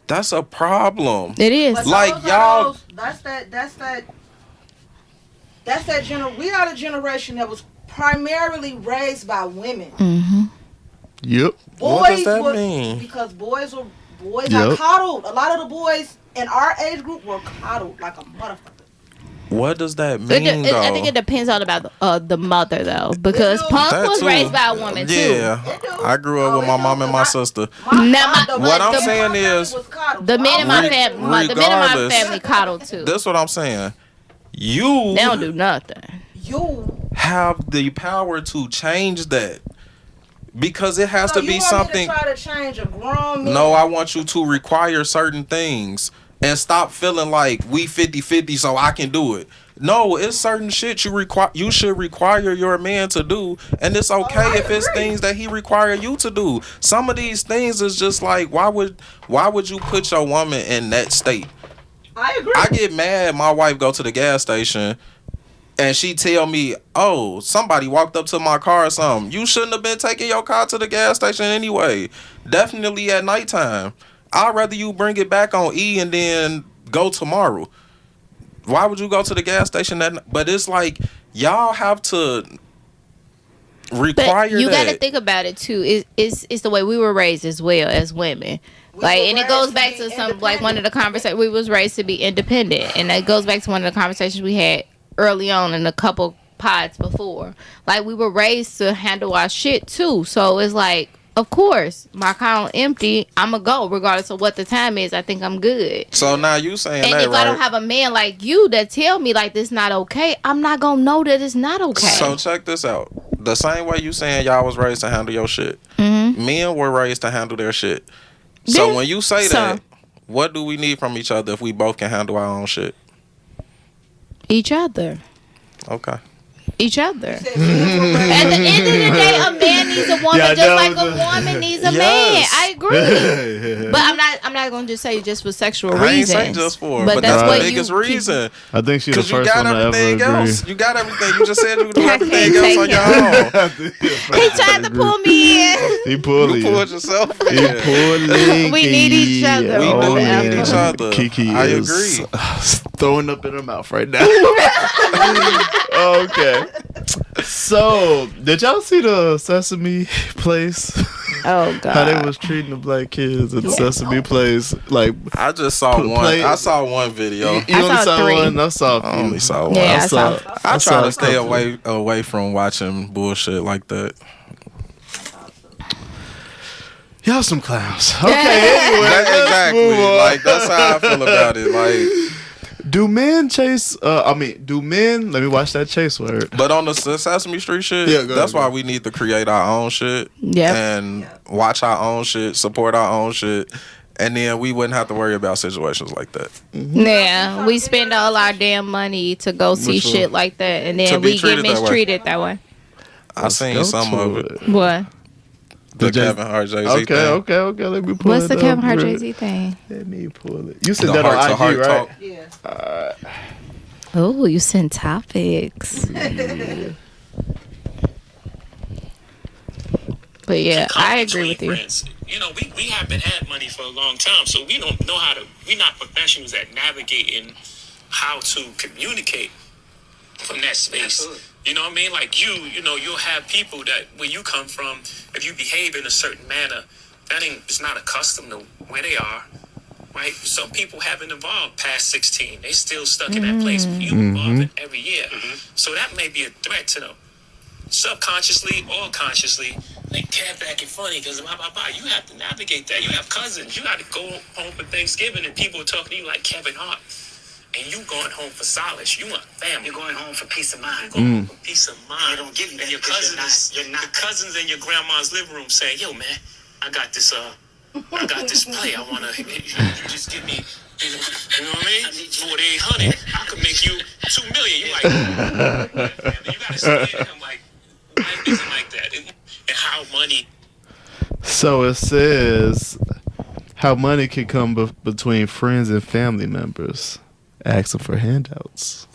That's a problem. It is. But Like, those are y'all- those- that's that we are the generation that was primarily raised by women. Mm-hmm. Yep. What does that were, mean? Because boys are Yep. coddled. A lot of the boys in our age group were coddled like a motherfucker. What does that mean, though? I think it depends on about the mother though, because It do. Punk That was too. raised by a woman too. Yeah, It do. I grew up Oh, with it my do, mom and my 'cause sister. Now, What I'm men saying in my is, family was coddled. The men in my Re- family, the men in my regardless- family coddled too. That's what I'm saying. You They don't do nothing. You have the power to change that, because it has so to you be want something. Me to try to change a grown man? No, I want you to require certain things and stop feeling like we 50-50 so I can do it. No, it's certain shit you should require your man to do, and it's okay I if it's agree. things that he require you to do. Some of these things is just like, why would you put your woman in that state? I agree. I get mad. My wife go to the gas station and she tell me, "Oh, somebody walked up to my car or something." You shouldn't have been taking your car to the gas station anyway. Definitely at nighttime. I'd rather you bring it back on E and then go tomorrow. Why would you go to the gas station but it's like y'all have to require But you that. got to think about it too. It's the way we were raised as well as women. We Like, were and it raised goes to back be to some like one of the independent. conversations we was raised to be independent, and it goes back to one of the conversations we had early on in a couple pods before. Like we were raised to handle our shit too. So it's like of course, my account empty, I'ma go regardless of what the time is. I think I'm good. So now you saying And that, if I don't right? have a man like you that tell me like this not okay, I'm not gonna know that it's not okay. So check this out. The same way you saying y'all was raised to handle your shit. Men were raised to handle their shit. So Yeah. when you say So- that, what do we need from each other if we both can handle our own shit? Each other. Okay. Each other. Said men were raised- At the end of the day, a man needs a woman Yeah, just that like was a a- woman needs a man. Yes. I agree. But I'm not gonna just say just for sexual I ain't reasons. saying just for, but but that's that's what the you biggest reason. I think she's the Because you first got one to ever everything agree. else. You got everything. You just said you do I everything can't else on take your own. He tried to pull me in. He pulled You you. pulled yourself in. He pulled We need each other. We Oh, do man. need each other. Kiki I is agree. throwing up in her mouth right now. Okay. So, did y'all see the Sesame Place? Oh God. How they was treating the black kids at Sesame Place? Like, I just saw one. Play- I saw one video. you I only saw saw 3. one. I saw a few. I only saw one. Yeah, I saw. I try to a stay couple. away from watching bullshit like that. Y'all some clowns. Okay, anyway, let's Exactly. move on. Like that's how I feel about it. Like, Do men chase? Do men? Let me watch that chase word. but on the Sesame Street shit, Yeah, go that's ahead, why go. we need to create our own shit Yep. and watch our own shit, support our own shit, and then we wouldn't have to worry about situations like that. Yeah, we spend all our damn money to go see Which one? shit like that, and To then be we get treated that way. mistreated that way. I seen Go some to of it. What? The The Jay- Kevin Hart Jay-Z Okay, thing. okay. Let me pull What's it the up. Kevin Hart real- Jay-Z thing? Let me pull it. You said The that on heart-to-heart IG, right? talk. Yeah. Oh, you send topics. But yeah, I agree with you. Friends. You know, we haven't had money for a long time, so we don't know how to. We're not professionals at navigating how to communicate from that space. Absolutely. You know what I mean? Like you know, you'll have people that where you come from, if you behave in a certain manner, that ain't it's not accustomed to where they are. Right? Some people haven't evolved past 16. They still stuck in that place. You evolving every year. So that may be a threat to them. Subconsciously or consciously, they care back and funny because blah, blah, blah. You have to navigate that. You have cousins. You got to go home for Thanksgiving and people are talking to you like Kevin Hart. And you going home for solace. You want family. You're going home for peace of mind. You're going home for peace of mind. They don't give you that and your because cousins, you're not- the cousins in your grandma's living room saying, "Yo, man, I got this play. I wanna you just give me, you know what I mean? 4,800. I could make you 2,000,000. You like, you gotta see it. I'm like, life isn't like that. And how money. So it says how money can come between friends and family members, asking for handouts.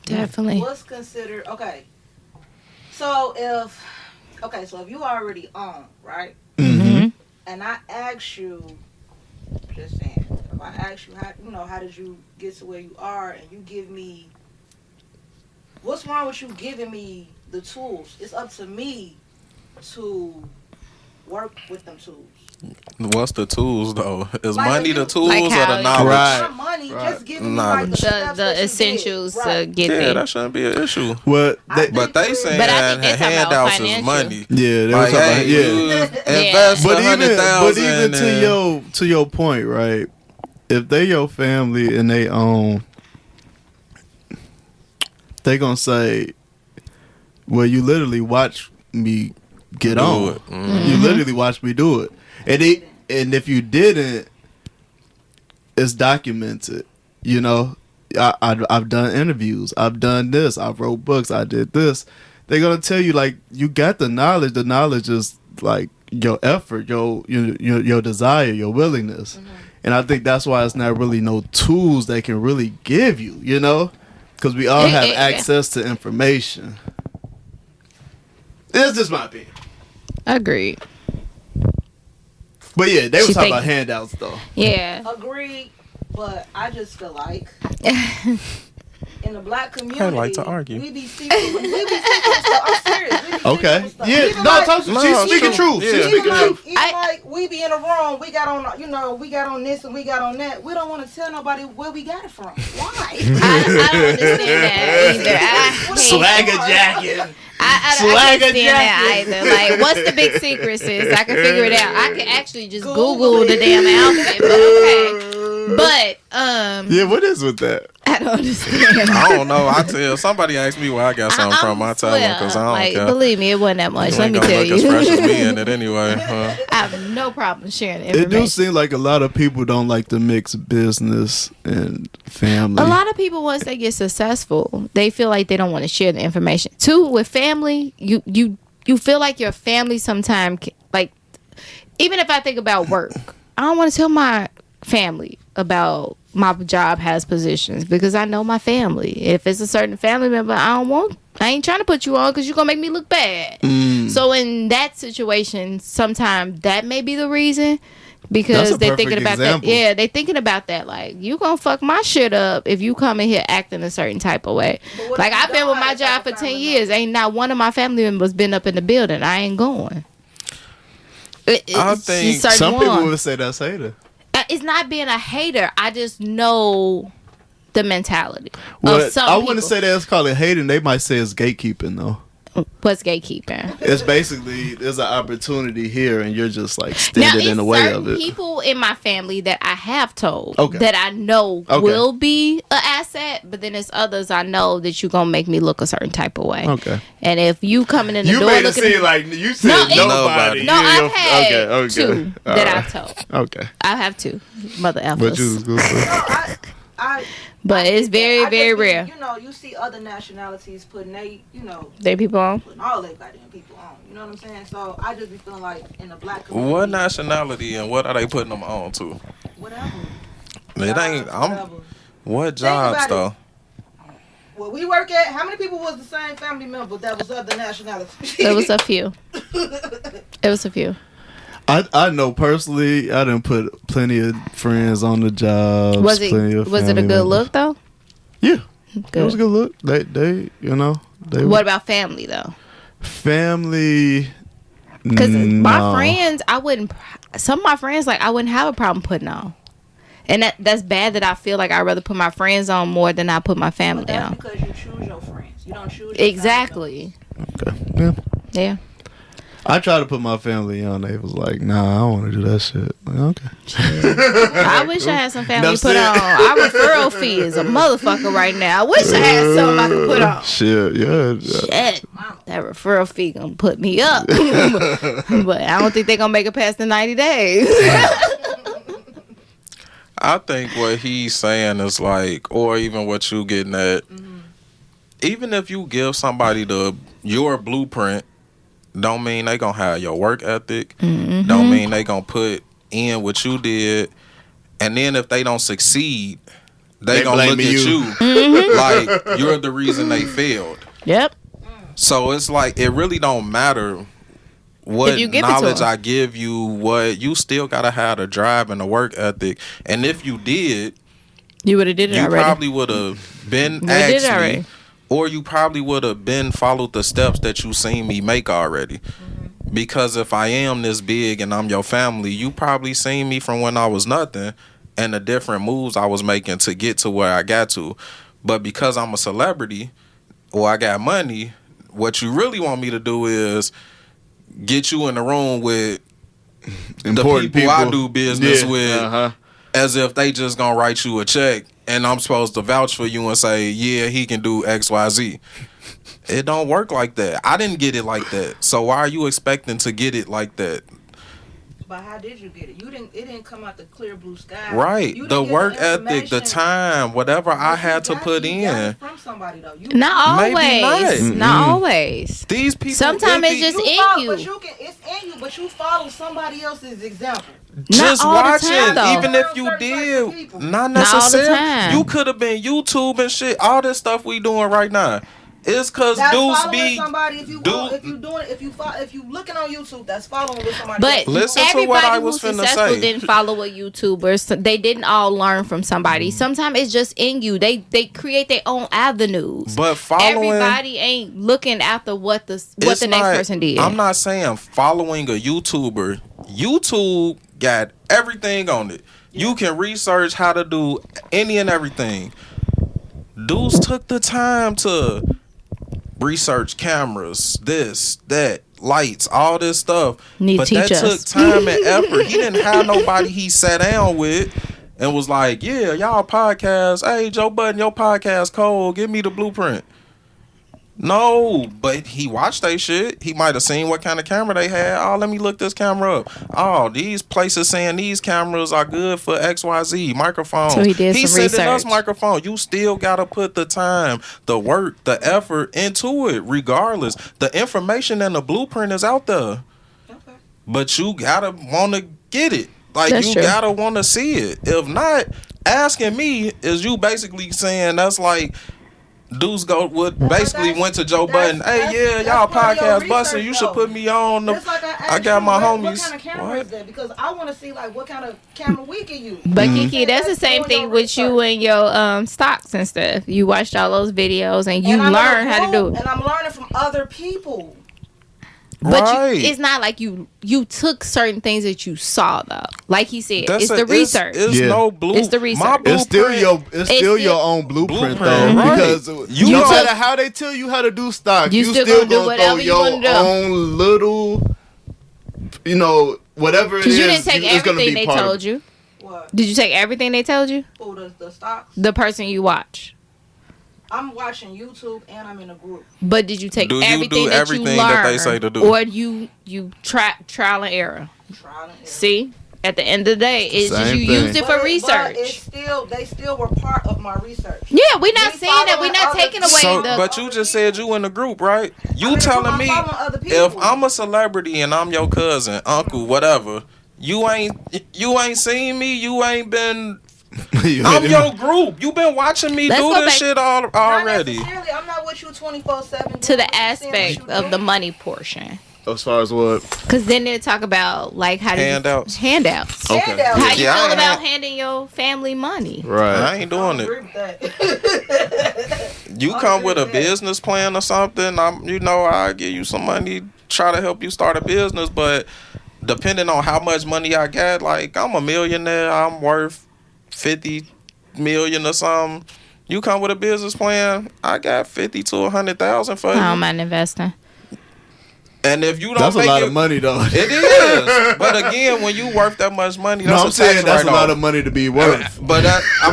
Definitely. What's considered okay? So if you already own, right? Mm-hmm. And I ask you, just saying, if I ask you how did you get to where you are, and you give me, what's wrong with you giving me the tools? It's up to me to work with them tools. What's the tools though? Is Like, money if the you- tools Like or how the you- knowledge? Right. My money, Right. just giving me like the, Knowledge. steps that The you essentials did. to Right. get Yeah, there. that shouldn't be an issue. What? I But they saying But I think they're talking about handouts is financial. money. Yeah, they Like, was talking hey, about, you invest But $100,000. even to your point, right? If they your family and they own, they gonna say, "Well, you literally watch me get Do on. it. You literally watch me do it." And if you didn't, it's documented. You know, I've done interviews. I've done this. I wrote books. I did this. They're gonna tell you like you got the knowledge. The knowledge is like your effort, your desire, your willingness. And I think that's why it's not really no tools they can really give you. You know, because we all have Yeah. access to information. It's just my opinion. Agreed. But yeah, they She was talking think- about handouts though. Yeah. Agreed, but I just feel like in the black community, I like to argue. we be secret. I'm serious. We be Okay. secret. Yeah. Even No, like, she's speaking truth. Yeah. She's even speaking like, truth. even like we be in a room, we got on, we got on this and we got on that. We don't want to tell nobody where we got it from. Why? I don't understand that either. I hate Swagger jacket. I can't stand that either. Like, what's the big secret, sis? I can figure it out. I can actually just Google the damn outfit, but okay. But Yeah, what is with that? I don't understand. I don't know. I tell somebody ask me where I got something from. I tell them because I don't like, care. believe me, it wasn't that much. You Let ain't me gonna tell look you. as fresh as me in it anyway. Huh? I have no problem sharing the It information. do seem like a lot of people don't like to mix business and family. A lot of people, once they get successful, they feel like they don't want to share the information. Too, with family, you feel like your family sometimes, like, even if I think about work, I don't want to tell my family about my job has positions because I know my family. If it's a certain family member, I ain't trying to put you on because you're going to make me look bad. So in that situation, sometimes that may be the reason. Because they're thinking about that. Yeah, they thinking about that. Like, you gonna fuck my shit up if you come in here acting a certain type of way. Like, I've been with my job for 10 years. Ain't not one of my family members been up in the building. I ain't going. I think some people would say that's hater. It's not being a hater. I just know the mentality Well, of some I people. wouldn't say that's called it hating. They might say it's gatekeeping, though. What's gatekeeping? It's basically there's an opportunity here, and you're just like standing in the way of it. People in my family that I have told Okay. that I know Okay. will be an asset, but then there's others I know that you're gonna make me look a certain type of way. Okay. And if you coming in the You door made it looking, seem like you said No, it- nobody. no, I've had okay. two All that right. I've told. Okay. I have two mother What you alphas, was gonna say? but it's very, very rare. You see other nationalities putting They people on. putting all their goddamn people on. You know what I'm saying? So I just be feeling like in the black community, what nationality and what are they putting them on to? whatever. It ain't. Whatever. What jobs about though? Where we work at, how many people was the same family member that was other nationalities? It was a few. It was a few. I know personally, I done put plenty of friends on the jobs. Was it plenty of a family good members. look though? Yeah, Good. it was a good look. They they. What about family though? Family? Because my no. friends, some of my friends, like, I wouldn't have a problem putting on. And that's bad that I feel like I'd rather put my friends on more than I put my family That's on. because you choose your friends. You don't choose your Exactly. Okay. Yeah. Yeah. I tried to put my family on. They was like, "Nah, I don't want to do that shit." Like, okay. I wish I had some family Enough put said. on. Our referral fee is a motherfucker right now. I wish I had something I could put on. Shit, yeah. Shit. That referral fee gonna put me up. But I don't think they gonna make it past the 90 days. I think what he's saying is like, or even what you getting at, even if you give somebody your blueprint, don't mean they gonna have your work ethic. Don't mean they gonna put in what you did. And then if they don't succeed, they gonna look at you like you're the reason they failed. Yep. So it's like it really don't matter what If you give it to knowledge 'em. I give you, what you still gotta have the drive and the work ethic. And if you did, You would have did it you already. probably would have been We did asked already. me, or you probably would have been followed the steps that you seen me make already. Because if I am this big and I'm your family, you probably seen me from when I was nothing and the different moves I was making to get to where I got to. But because I'm a celebrity or I got money, what you really want me to do is get you in the room with Important the people I people. do business Yeah, with as if they just gonna write you a check and I'm supposed to vouch for you and say, yeah, he can do XYZ. It don't work like that. I didn't get it like that. So why are you expecting to get it like that? But how did you get it? It didn't come out the clear blue sky. Right. You The didn't get work ethic, the information. time, whatever I You had to got- put you got in. it from somebody though. Not Maybe always. not. Not always. These people. Sometimes it's just in follow, you. But it's in you, but you follow somebody else's example. Just all the watching, time, though. even if you Certain did, people. not Not all the necessarily. time. You could have been YouTube and shit. All this stuff we doing right now. It's cause That's dudes following be somebody. If you doing it, if you looking on YouTube, that's following with somebody. But else. Listen to everybody what I who's was finna successful say. didn't follow a YouTuber. So they didn't all learn from somebody. Sometimes it's just in you. They create their own avenues. But following, everybody ain't looking after what the next person did. I'm not saying following a YouTuber. YouTube got everything on it. You can research how to do any and everything. Dudes took the time to research cameras, this, that, lights, all this stuff. But that took time and effort. He didn't have nobody he sat down with and was like, yeah, y'all podcast. Hey, Joe Budden, your podcast cold. Give me the blueprint. No, but he watched that shit. He might have seen what kind of camera they had. Oh, let me look this camera up. Oh, these places saying these cameras are good for XYZ microphones. So he did some sending us research. microphone. You still gotta put the time, the work, the effort into it. Regardless, the information and the blueprint is out there. Okay. But you gotta want to get it. Like That's you true. gotta want to see it. If not, asking me is you basically saying that's like. Dudes basically went to Joe Budden. Hey, yeah, y'all podcast busting. You should put me on. Like I got my homies. What kind of camera is that? Because I want to see like what kind of camera we can use. But Kiki, that's the same thing with you and your stocks and stuff. You watched all those videos and you learned how to do it. And I'm learning from other people. But it's not like you took certain things that you saw though. Like he said, it's the research. It's no blue. It's the research. It's still your own blueprint though, right. because no matter how they tell you how to do stock, you still gonna do whatever throw your own little, whatever it is. Because you didn't take it's gonna everything be they part of told you. What? Did you take everything they told you? Oh, the stocks. The person you watch. I'm watching YouTube and I'm in a group. But did you take everything that you learned, that they say to do? Or you trial and error? Trial and error. See, at the end of the day, it's just Same you thing. used it for research. But they still were part of my research. Yeah, we're not saying that. We're not following taking away But you just said you in the group, right? You I'm telling me following other people. if I'm a celebrity and I'm your cousin, uncle, whatever, you ain't seen me. You ain't been. I'm your group. You been watching me do this shit already. Not necessarily. I'm not with you 24/7. to the aspect of the money portion. As far as what? Because then they talk about like how to Handouts. Handouts. Okay. Handouts. How you Yeah, feel about handing your family money? Right. I ain't doing I it. agree with that. You come with a business plan or something, I'll give you some money, try to help you start a business, but depending on how much money I got, like I'm a millionaire, I'm worth 50 million or something. You come with a business plan, I got 50 to 100,000 for you. I don't mind investing. And if you don't That's a make lot it, of money though. It is. But again, when you worth that much money, that's No, I'm saying that's a lot of money to be worth. But but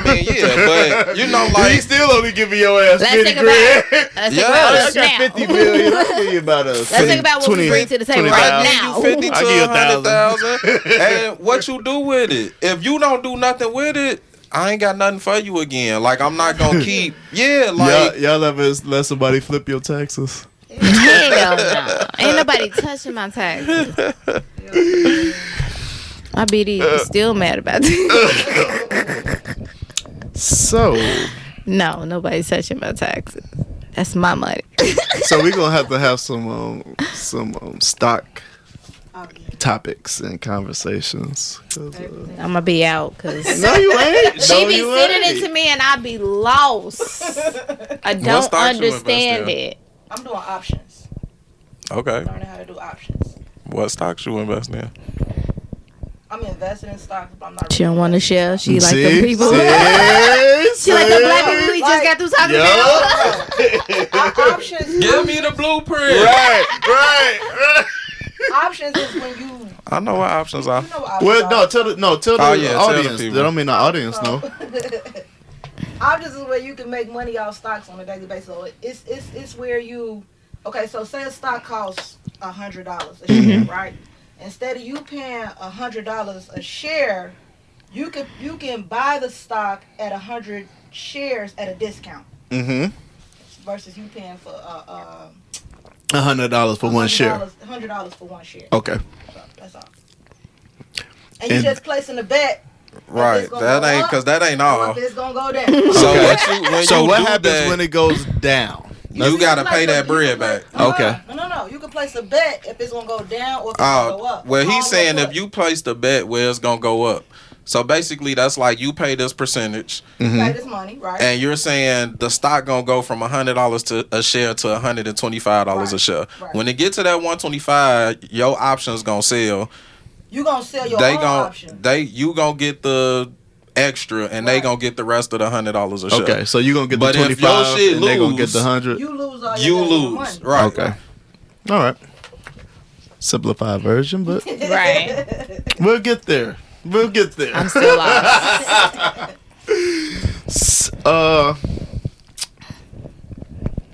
like he still only giving your ass Let's 50 think grand. Let's think Yeah, about I this got now. 50 million. I'll give you about a Let's think about what we bring to the table right now. you 50 to I give you 100,000, and what you do with it? If you don't do nothing with it, I ain't got nothing for you again. Like I'm not gonna keep. Yeah, like y'all ever let somebody flip your taxes? Hell no. Ain't nobody touching my taxes. My BD is still mad about that. So No, nobody's touching my taxes. That's my money. so we're gonna have some stock topics and conversations. I'm gonna be out because No, you ain't. she No, be you sending ain't. it to me and I be lost. I don't stocks you understand invest in? it. I'm doing options. okay. Learning how to do options. What stocks you invest in? I'm investing in stocks, but I'm not. She don't want to share. She like See? the people. She like the black people we just got through talking about. Options. Give me the blueprint. Right. Options is when you. I know what options are. You know what options Well, are. tell the tell the audience. people. That don't mean the audience know. Options is where you can make money off stocks on a daily basis. So it's where you. Okay, so say a stock costs $100 a share, right? Instead of you paying $100 a share, you can buy the stock at 100 shares at a discount. Mm-hmm. Versus you paying for $100 for one share. $100 for one share. Okay. So that's all. And you just placing a bet. Right. That ain't all. It's gonna go down. So Okay. when So you what do happens that, when it goes down? You gotta pay that bread back. Okay. No. You can place a bet if it's gonna go down or if it's gonna go up. Well, he's saying if you place the bet where it's gonna go up. So basically, that's like you pay this percentage, you pay this money, right? and you're saying the stock gonna go from $100 to a share to $125 a share. Right. When it get to that 125, your options gonna sell. You gonna sell your own option. You gonna get the extra, and they gonna get the rest of the $100 a share. Okay, so you gonna get the But if 25, your shit and they gonna get lose, the 100. You lose all You your lose, money. right? Okay. All right. Simplified version, but Right. we'll get there. We'll get there. I'm still lost.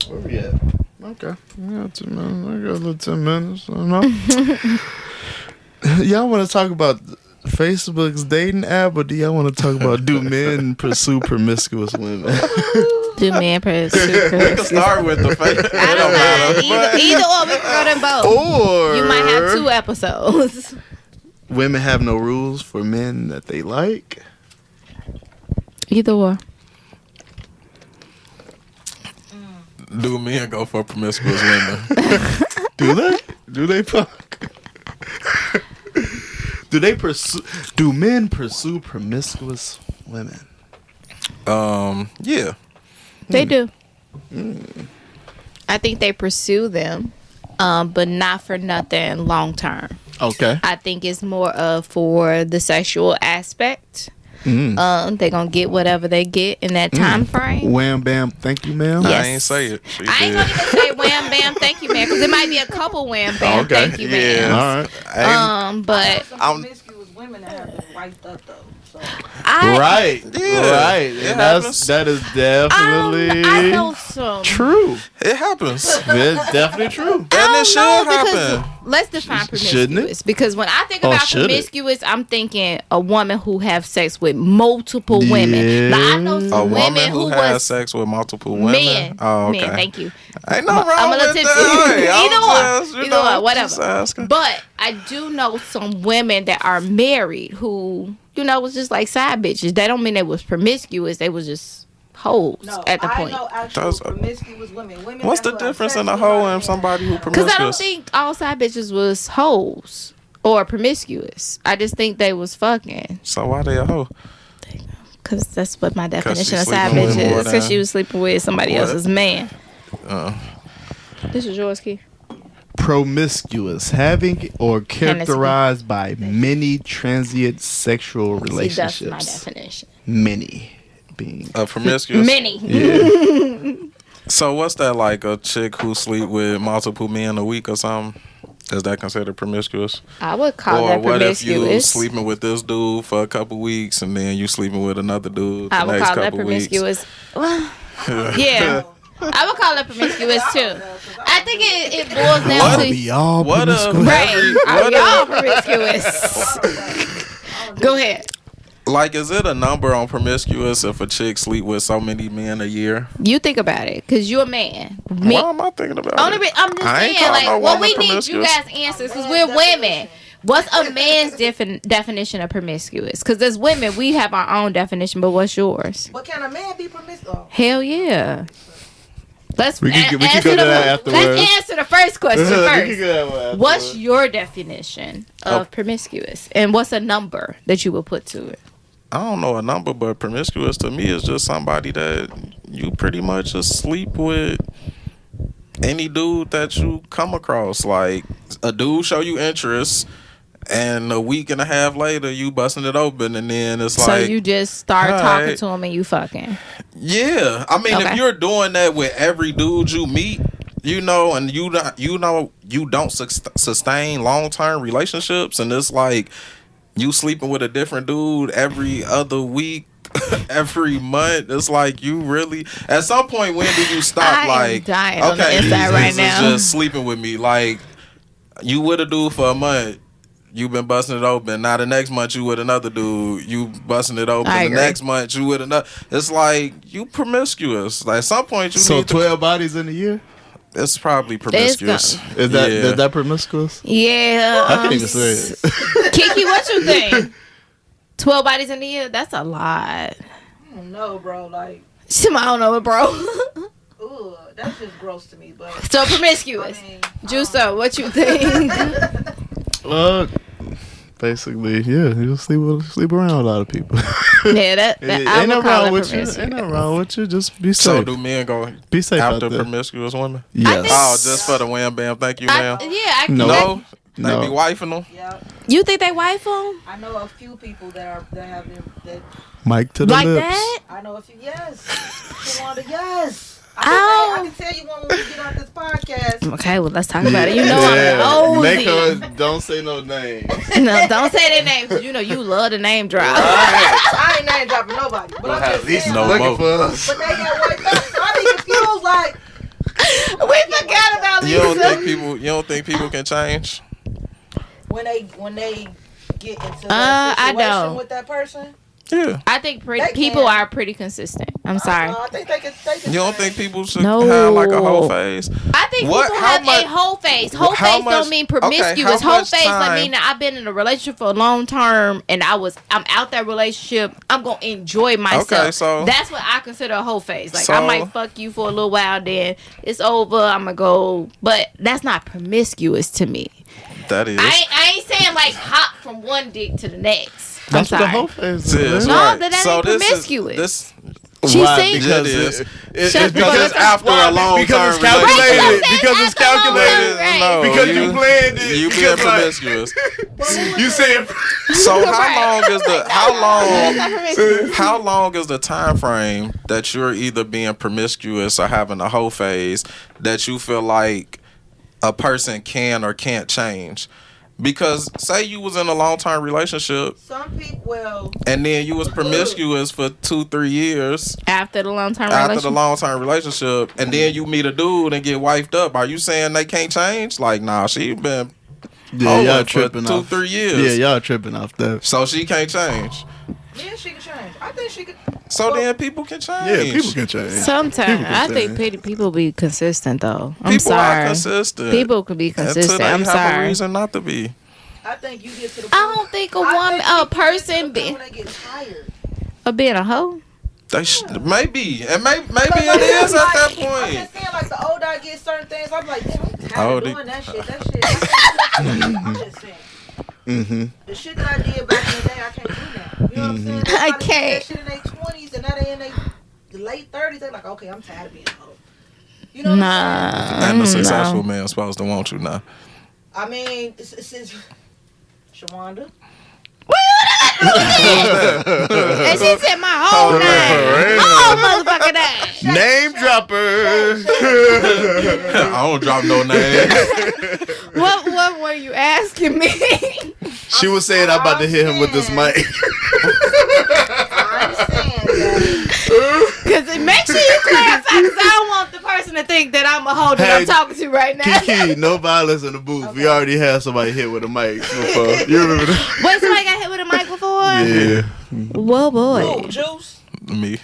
Where we at? Okay. I got 2 minutes. I got a little 10 minutes. I don't know. Y'all want to talk about Facebook's dating app, or do y'all want to talk about do men pursue promiscuous women? Do men pursue We can promiscuous? start with the face. I don't know. Either or, we can go to both. Or You might have 2 episodes. women have no rules for men that they like. Either or. Do men go for promiscuous women? Do they? Do they fuck? Do men pursue promiscuous women? Yeah. They do. I think they pursue them, but not for nothing long term. Okay. I think it's more of for the sexual aspect. They're gonna get whatever they get in that time frame. Wham bam, thank you, ma'am. Yes. I ain't say it. She I ain't did. gonna even say wham bam thank you man, because it might be a couple wham bam Okay. thank you Yeah. man. All right. But Some I'm- promiscuous women that have been wiped up though. So Right. Yeah. Right. It And happens. that is definitely I know some. true. It happens. It's definitely true. And it should because happen. let's define Shouldn't promiscuous. Because when I think Oh, about should it? promiscuous, I'm thinking a woman who have sex with multiple women. Now I know A some woman women who who has was sex with multiple women. men. Oh, okay. Men, thank you. Ain't no wrong I'm a little with tipsy. that. Hey, I'm Either just, or, you know, whatever. just asking. But I do know some women that are married who, was just like side bitches. That don't mean they was promiscuous. They was just hoes no, at the I point. know actual That's- promiscuous women. What's the that who have difference sex in a with hoe other and men. somebody who Because I don't promiscuous? think all side bitches was hoes or promiscuous. I just think they was fucking. So why they a hoe? Because that's what my definition she of side sleeping with bitch more is. Because than- she was sleeping with somebody What? else's man. Uh, This is yours, Keith. Promiscuous, having or characterized by many transient sexual See, relationships. that's my definition. Many being. promiscuous. Many. Yeah. So what's that like? A chick who sleep with multiple men a week or something? Is that considered promiscuous? I would call Or that what if you promiscuous. sleeping with this dude for a couple weeks and then you sleeping with another dude the I would next call that couple weeks? promiscuous. Well, yeah. I would call that promiscuous too. I think it boils down What? to Be all What promiscuous. right. Are what y'all promiscuous? Go ahead. Like, is it a number on promiscuous if a chick sleep with so many men a year? You think about it, cause you a man. Me, Why am I thinking about only it? I'm just I ain't saying, calling like, no what we woman need you promiscuous. guys answers, cause we're women. What's a man's definition of promiscuous? Cause as women, we have our own definition, but what's yours? But can a man be promiscuous? Oh, Hell yeah. Let's We can go answer to the- that afterwards. Let's answer the first question first. What's What's your definition of Oh. promiscuous, and what's a number that you would put to it? I don't know a number, but promiscuous to me is just somebody that you pretty much just sleep with any dude that you come across. Like, a dude show you interest, and a week and a half later you busting it open, and then it's So like, you just start talking alright. to him and you fucking. yeah. I mean, Okay. if you're doing that with every dude you meet, and you don't sustain long-term relationships, and it's like you sleeping with a different dude every other week, every month. It's like, you really, at some point, when do you stop? I am Like, dying on the okay, inside right this now. is just sleeping with me. Like, you with a dude for a month, you been busting it open. Now the next month you with another dude, you busting it open. I The agree. next month you with another. It's like, you promiscuous. Like, at some point you So need 12 bodies in a year? It's probably promiscuous. Is that Yeah. is that promiscuous? Yeah. I can't even say it. Kiki, what you think? 12 bodies in a year? That's a lot. I don't know, bro. Like, I don't know it, bro. ugh, that's just gross to me. But So promiscuous. I mean, Juice up. What you think? Basically, yeah, you sleep around a lot of people. Yeah, that I Ain't would nothing call wrong it with you. promiscuous. Ain't nothing wrong with you. Just be So safe. do men go Be safe after out there. promiscuous women? Yes. Oh, just for the wham bam. Thank you, ma'am. No. No, they No. be wifing them. yeah, You think they wife them I know a few people that have been that. Mic to the like lips. that? I know a few. Yes, Shawanda, yes. Oh. I can tell you one when we get on this podcast. Okay, well let's talk about it. You know I'm Make nosy. her don't say no names. No, don't say their names. 'Cause you know you love the name drop. I ain't name dropping nobody, but I'm just saying. no Like, more. Looking for us. but they got wiped up. So I be confused. Like, We forgot about You don't Lisa. think people? You don't think people can change? when they get into I that situation don't. with that person. Yeah. I think They people can. are pretty consistent. I'm sorry. I think they can. They can You don't change. think people should No. have like a whole phase? I think What- people how have much- a whole face. Whole how face much- don't mean okay, promiscuous. how Whole much face time- I mean that I've been in a relationship for a long term and I'm out that relationship. I'm gonna enjoy myself. Okay, so- that's what I consider a whole face. Like So- I might fuck you for a little while, then it's over. I'm gonna go, but that's not promiscuous to me. That is. I ain't saying like hop from one dick to the next. I'm That's what sorry. the whole face Yeah, is. No, right. that So ain't this is- promiscuous. This She Why? sing- Because It is. it's Shut the because fuck up. after a long because term it's calculated. Right, Because it's after a long calculated. term, right. No, Because you planned it. You Because, being like, promiscuous. You said So how Right. long is the time frame that you're either being promiscuous or having a whole phase that you feel like a person can or can't change? Because say you was in a long term relationship Some people, well, and then you was promiscuous for 2-3 years After the long term after relationship. the long term relationship, and then you meet a dude and get wifed up. Are you saying they can't change? Like, nah, she been yeah, y'all for tripping off 2-3 years. Yeah, y'all tripping off that. So she can't change. yeah, she can change. I think she could. So Well, then people can change. Yeah, people can change. Sometimes People I can think change. people be consistent though. I'm People sorry. are consistent. People could be Until consistent. they I'm have a sorry. reason not to be. I think you get to the. I point- don't think a I woman, think a people get to person, the point be when they get tired. of being a hoe. They maybe, and maybe Because it is at that I'm point. just saying, like the older I get, certain things I'm like, damn, I'm tired Oh, of they- doing that shit. That shit. I'm just saying. Mm-hmm. The shit that I did back in the day, I can't do now. You know what I'm saying? I Everybody did can't. That shit in their 20s, and now they in their late 30s. They're like, okay, I'm tired of being a hoe. You know what I'm saying? Nah, And the successful no. man's supposed to want you now. I mean, it's Shawanda. And she said my whole name, whole motherfucking name. Name dropper. I don't drop no name. What were you asking me? She was saying I'm about to hit him with this mic. I'm saying that. Because make sure you clarify. Because I don't want the person to think that I'm a hoe that I'm Hey, talking to right now. Kiki, no violence in the booth. We already had somebody hit with a mic before. You remember that? Wait, somebody got hit with a mic before? Yeah. Whoa, boy. Oh, Juice. Me.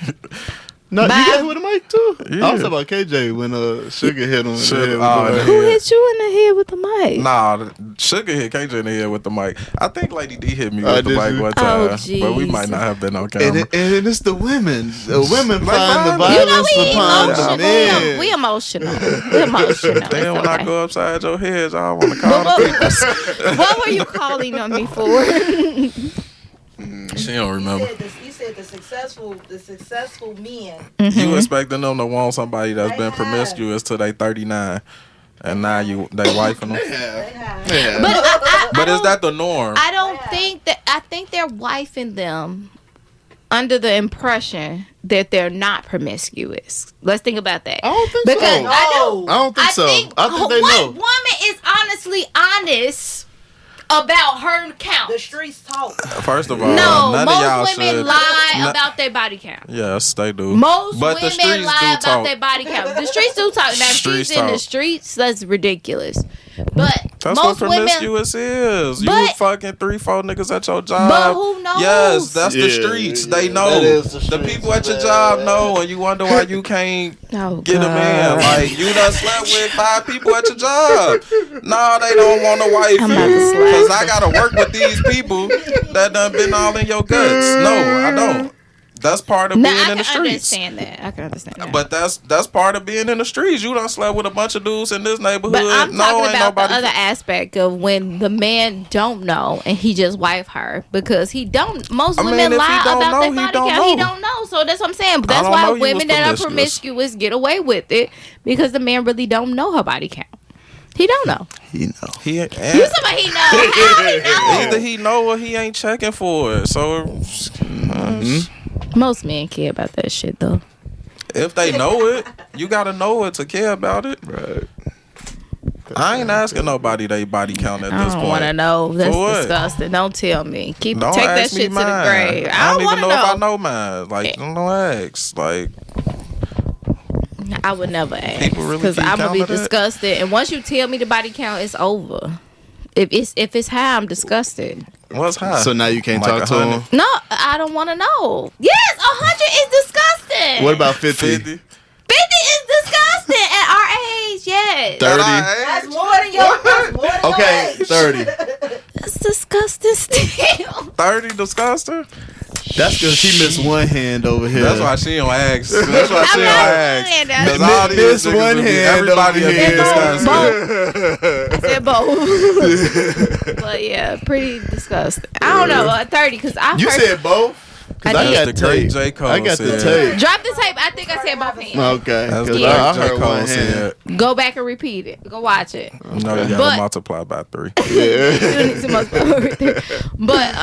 No, Bye. you got hit with a mic too? Yeah. I was talking about KJ when Sugar hit him. in the Sugar- head with oh, the mic. Who hit you in the head with the mic? Nah, Sugar hit KJ in the head with the mic. I think Lady D hit me with the did mic you? one Oh, time, but we might jeez. not have been on And, camera. and it's the women. The women Like find the violence. You know violence we upon the emotional. men. We emotional. We emotional. Then when It's I okay. go upside your head, y'all want to call But the people. what were you calling on me for? She don't remember. You said the successful men. You expecting them to want somebody that's They been have. promiscuous till they 39, and now they wifing them. They have. Yeah. But But is that the norm? I don't Yeah. think that. I think they're wifing them under the impression that they're not promiscuous. Let's think about that. I don't think Because so. I don't. I don't think so. I think they what know. woman is honestly honest about her count? The streets talk. First of all, No, none of y'all most women should. lie N- about their body count. Yes, they do. Most but the women streets lie do about talk. their body count. The streets do talk. Now, if Streets she's in the talk. streets, that's ridiculous. But That's most what women, promiscuous is. You But- was fucking 3-4 niggas at your job. But who knows? Yes, that's the Yeah, streets. yeah, They know. that is the The streets, people at your man. job know, and you wonder why you can't oh, get a man. God. Like, you done slept with 5 people at your job. Nah, they don't want to wife I'm you. about to slap. Because I got to work with these people that done been all in your guts. No, I don't. That's part of No, being I in the can streets. understand that. I can understand that. But that's part of being in the streets. You done slept with a bunch of dudes in this neighborhood. But I'm no, talking ain't about the nobody. other aspect of when the man don't know and he just wife her because he don't. Most I mean, women if he lie don't about know, their he body don't count. He know. don't know. So that's what I'm saying. That's don't why know you women was that are promiscuous. promiscuous get away with it because the man really don't know her body count. He don't know. You know. He You somebody he know. How he know? either he know or he ain't checking for it. So Most men care about that shit though. if they know it, you gotta know it to care about it. Right. I ain't asking nobody they body count at I this don't point. want to know. That's For what? disgusting. Don't tell me. Don't Take that ask me shit to the mine. grave. I don't even want to know if I know mine. Like, don't ask. Like, I would never ask People really because keep I'm gonna be count of that? disgusted. And once you tell me the body count, it's over. If it's high, I'm disgusted. what's high? So now you can't Like talk to 100? him. No, I don't want to know. Yes, 100 is disgusting. What about 50? 50? 50 is disgusting at our age? Yes, 30? That's more than your. That's more than Okay, your age. 30. it's disgusting still. 30 disgusting? That's because she missed one hand over here. That's why she don't ask. That's why she I'm don't not ask. saying that. Because all these Miss niggas one would be- hand everybody over would be here. disgusting. I said both. But yeah, pretty disgusting. I don't know, 30 because I You heard. said both? Because I I did. got The great tape. J. Cole I got the said. tape. Drop the tape. I think I said both hands. Okay. That's 'cause the Yeah. I great J. heard Cole one hand. said. Go back and repeat it. Go watch it. No, you But- gotta multiply by 3. But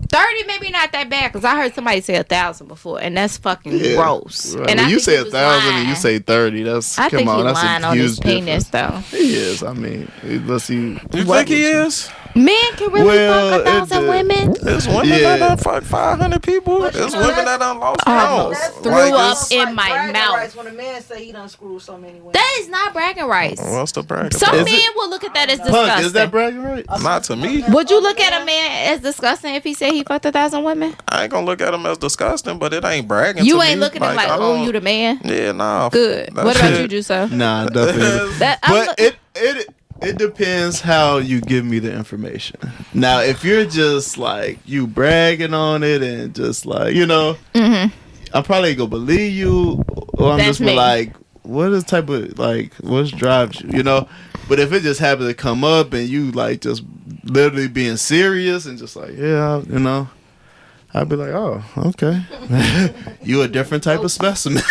30 maybe not that bad because I heard somebody say 1,000 before and that's fucking Yeah. gross. Right. And When I you think say he was 1,000 and you lying. say 30, that's I come think on, he's that's lying a on huge his penis difference. though. He is. I mean, let's see. You think he is? Men can really Well, fuck it 1,000 did. women. There's women Yeah. that done fuck 500 people. But you There's know, women that's- that done lost Almost counts. threw Like, up it's- in my bragging mouth. rights when a man say he done screwed so many women. That is not bragging rights. What's the brag Some about? men it? will look at that as Punk, disgusting. is that bragging right? Not to me. Would you look at a man as disgusting if he said he fucked 1,000 women? I ain't gonna look at him as disgusting, but it ain't bragging. You to ain't me. looking at him like, I oh, don't- you the man. Yeah, nah. Good. That What about shit- you, Juso? Nah, definitely. That I'm But it depends how you give me the information. Now, if you're just like you bragging on it and just like I'm probably gonna believe you, or I'm That's just me. like, what is type of like what drives you, But if it just happens to come up and you like just literally being serious and just like I'd be like, oh, okay, you a different type of specimen.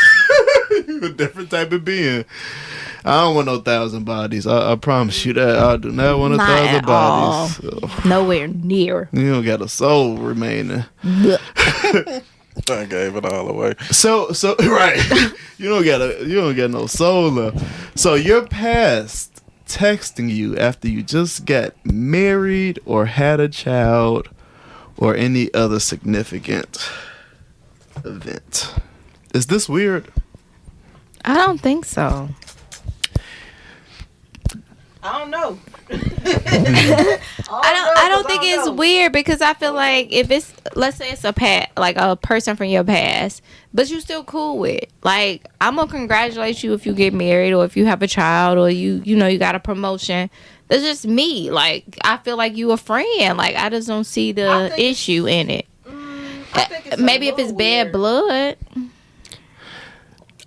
You a different type of being. I don't want no 1,000 bodies. I promise you that. I do not want Not 1,000 at all. bodies. So, nowhere near. you don't got a soul remaining. I gave it all away. So right. you don't got no soul left. So your past texting you after you just got married or had a child or any other significant event. Is this weird? I don't think so. I don't know. I don't think it's weird because I feel like if it's, let's say it's like a person from your past, but you still cool with, like, I'm gonna congratulate you if you get married or if you have a child or you got a promotion. That's just me. Like, I feel like you a friend. Like, I just don't see the issue in it. I think it's Maybe if it's bad blood.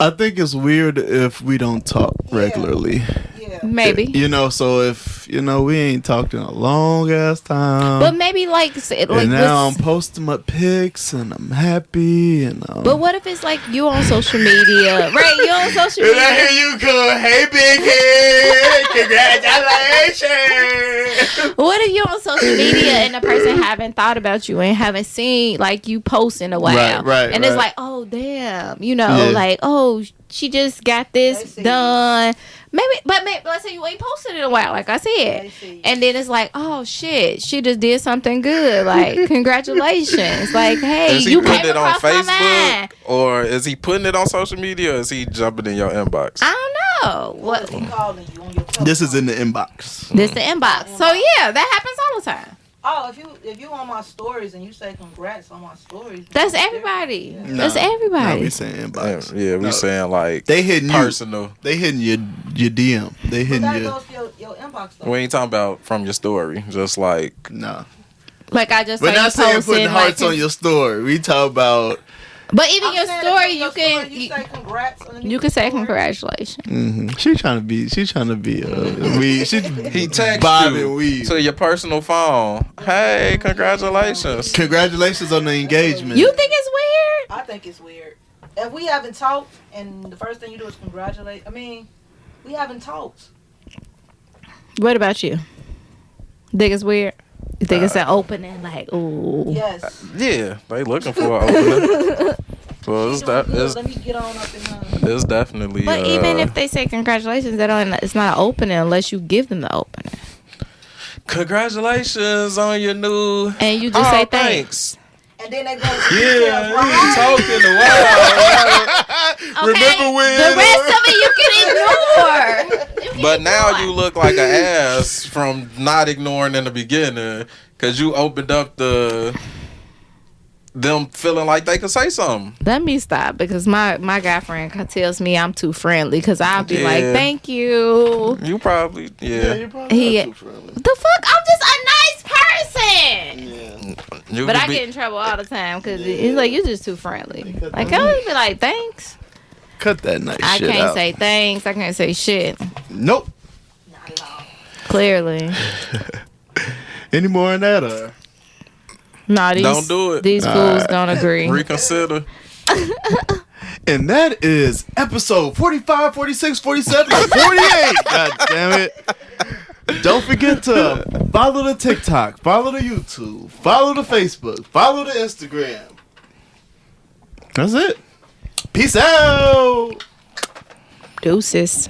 I think it's weird if we don't talk regularly. Yeah. Maybe. So if we ain't talked in a long ass time. But maybe like and now I'm posting my pics and I'm happy and but what if it's like you on social media, right? You on social and media. I hear you go, hey big head, congratulations. What if you're on social media and the person haven't thought about you and haven't seen like you post in a while, Right, and it's right. like, oh damn, Yeah. like, oh, she just got They this see done. Maybe let's say you ain't posted in a while, like I said, They see you. and then it's like, oh shit, she just did something good. Like, congratulations. Like, hey, Is he you putting came it on across my mind. Facebook, or is he putting it on social media, or is he jumping in your inbox? I don't know. What What? is he calling you on your telephone? This is in the inbox. This the inbox. So yeah, that happens all the time. Oh, if you on my stories and you say congrats on my stories, That's everybody. Yeah. that's No, everybody. we saying inbox. Yeah, we No. saying like They hitting you. personal. They hitting your DM. They But hitting that you. goes to your inbox though. We ain't talking about from your story, just like No. Like I just We're saw not you saying posting, putting hearts like, on your story. We talk about But even I'm your saying story, if in you your can story you say congrats. underneath you can your say story. congratulations. Mm-hmm. She trying to be. We. She. He text Bob you and weave. to your personal phone. Hey, congratulations. Congratulations on the engagement. You think it's weird? I think it's weird. If we haven't talked and the first thing you do is congratulate, I mean, we haven't talked. What about you? Think it's weird? You think it's an opening? Like, ooh. Yes. Yeah, they looking for an opening. So She it's, doing good. it's, Let me get on up in her. it's definitely. But even if they say congratulations, it's not an opening unless you give them the opening. Congratulations on your new. And you just say thanks. And then they go to Yeah, details. you talking a while. Okay? Remember when? The rest of it you can ignore. You can But now ignore. you look like an ass from not ignoring in the beginning because you opened up them feeling like they could say something. Let me stop because my guy friend tells me I'm too friendly because I'll be like, Yeah. thank you. You probably, You probably He- not too friendly. The fuck? I'm just a nice person. Yeah. You But could I be- get in trouble all the time because it's like, you're just too friendly. Because Like, I would be like, thanks. Cut that nice I shit can't out. say thanks. I can't say shit. Nope. Not at all. Clearly. Any more in that? Or? No, Don't do it. These fools don't agree. reconsider. And that is episode 45, 46, 47, and 48. God damn it. Don't forget to follow the TikTok, follow the YouTube, follow the Facebook, follow the Instagram. That's it. Peace out. Deuces.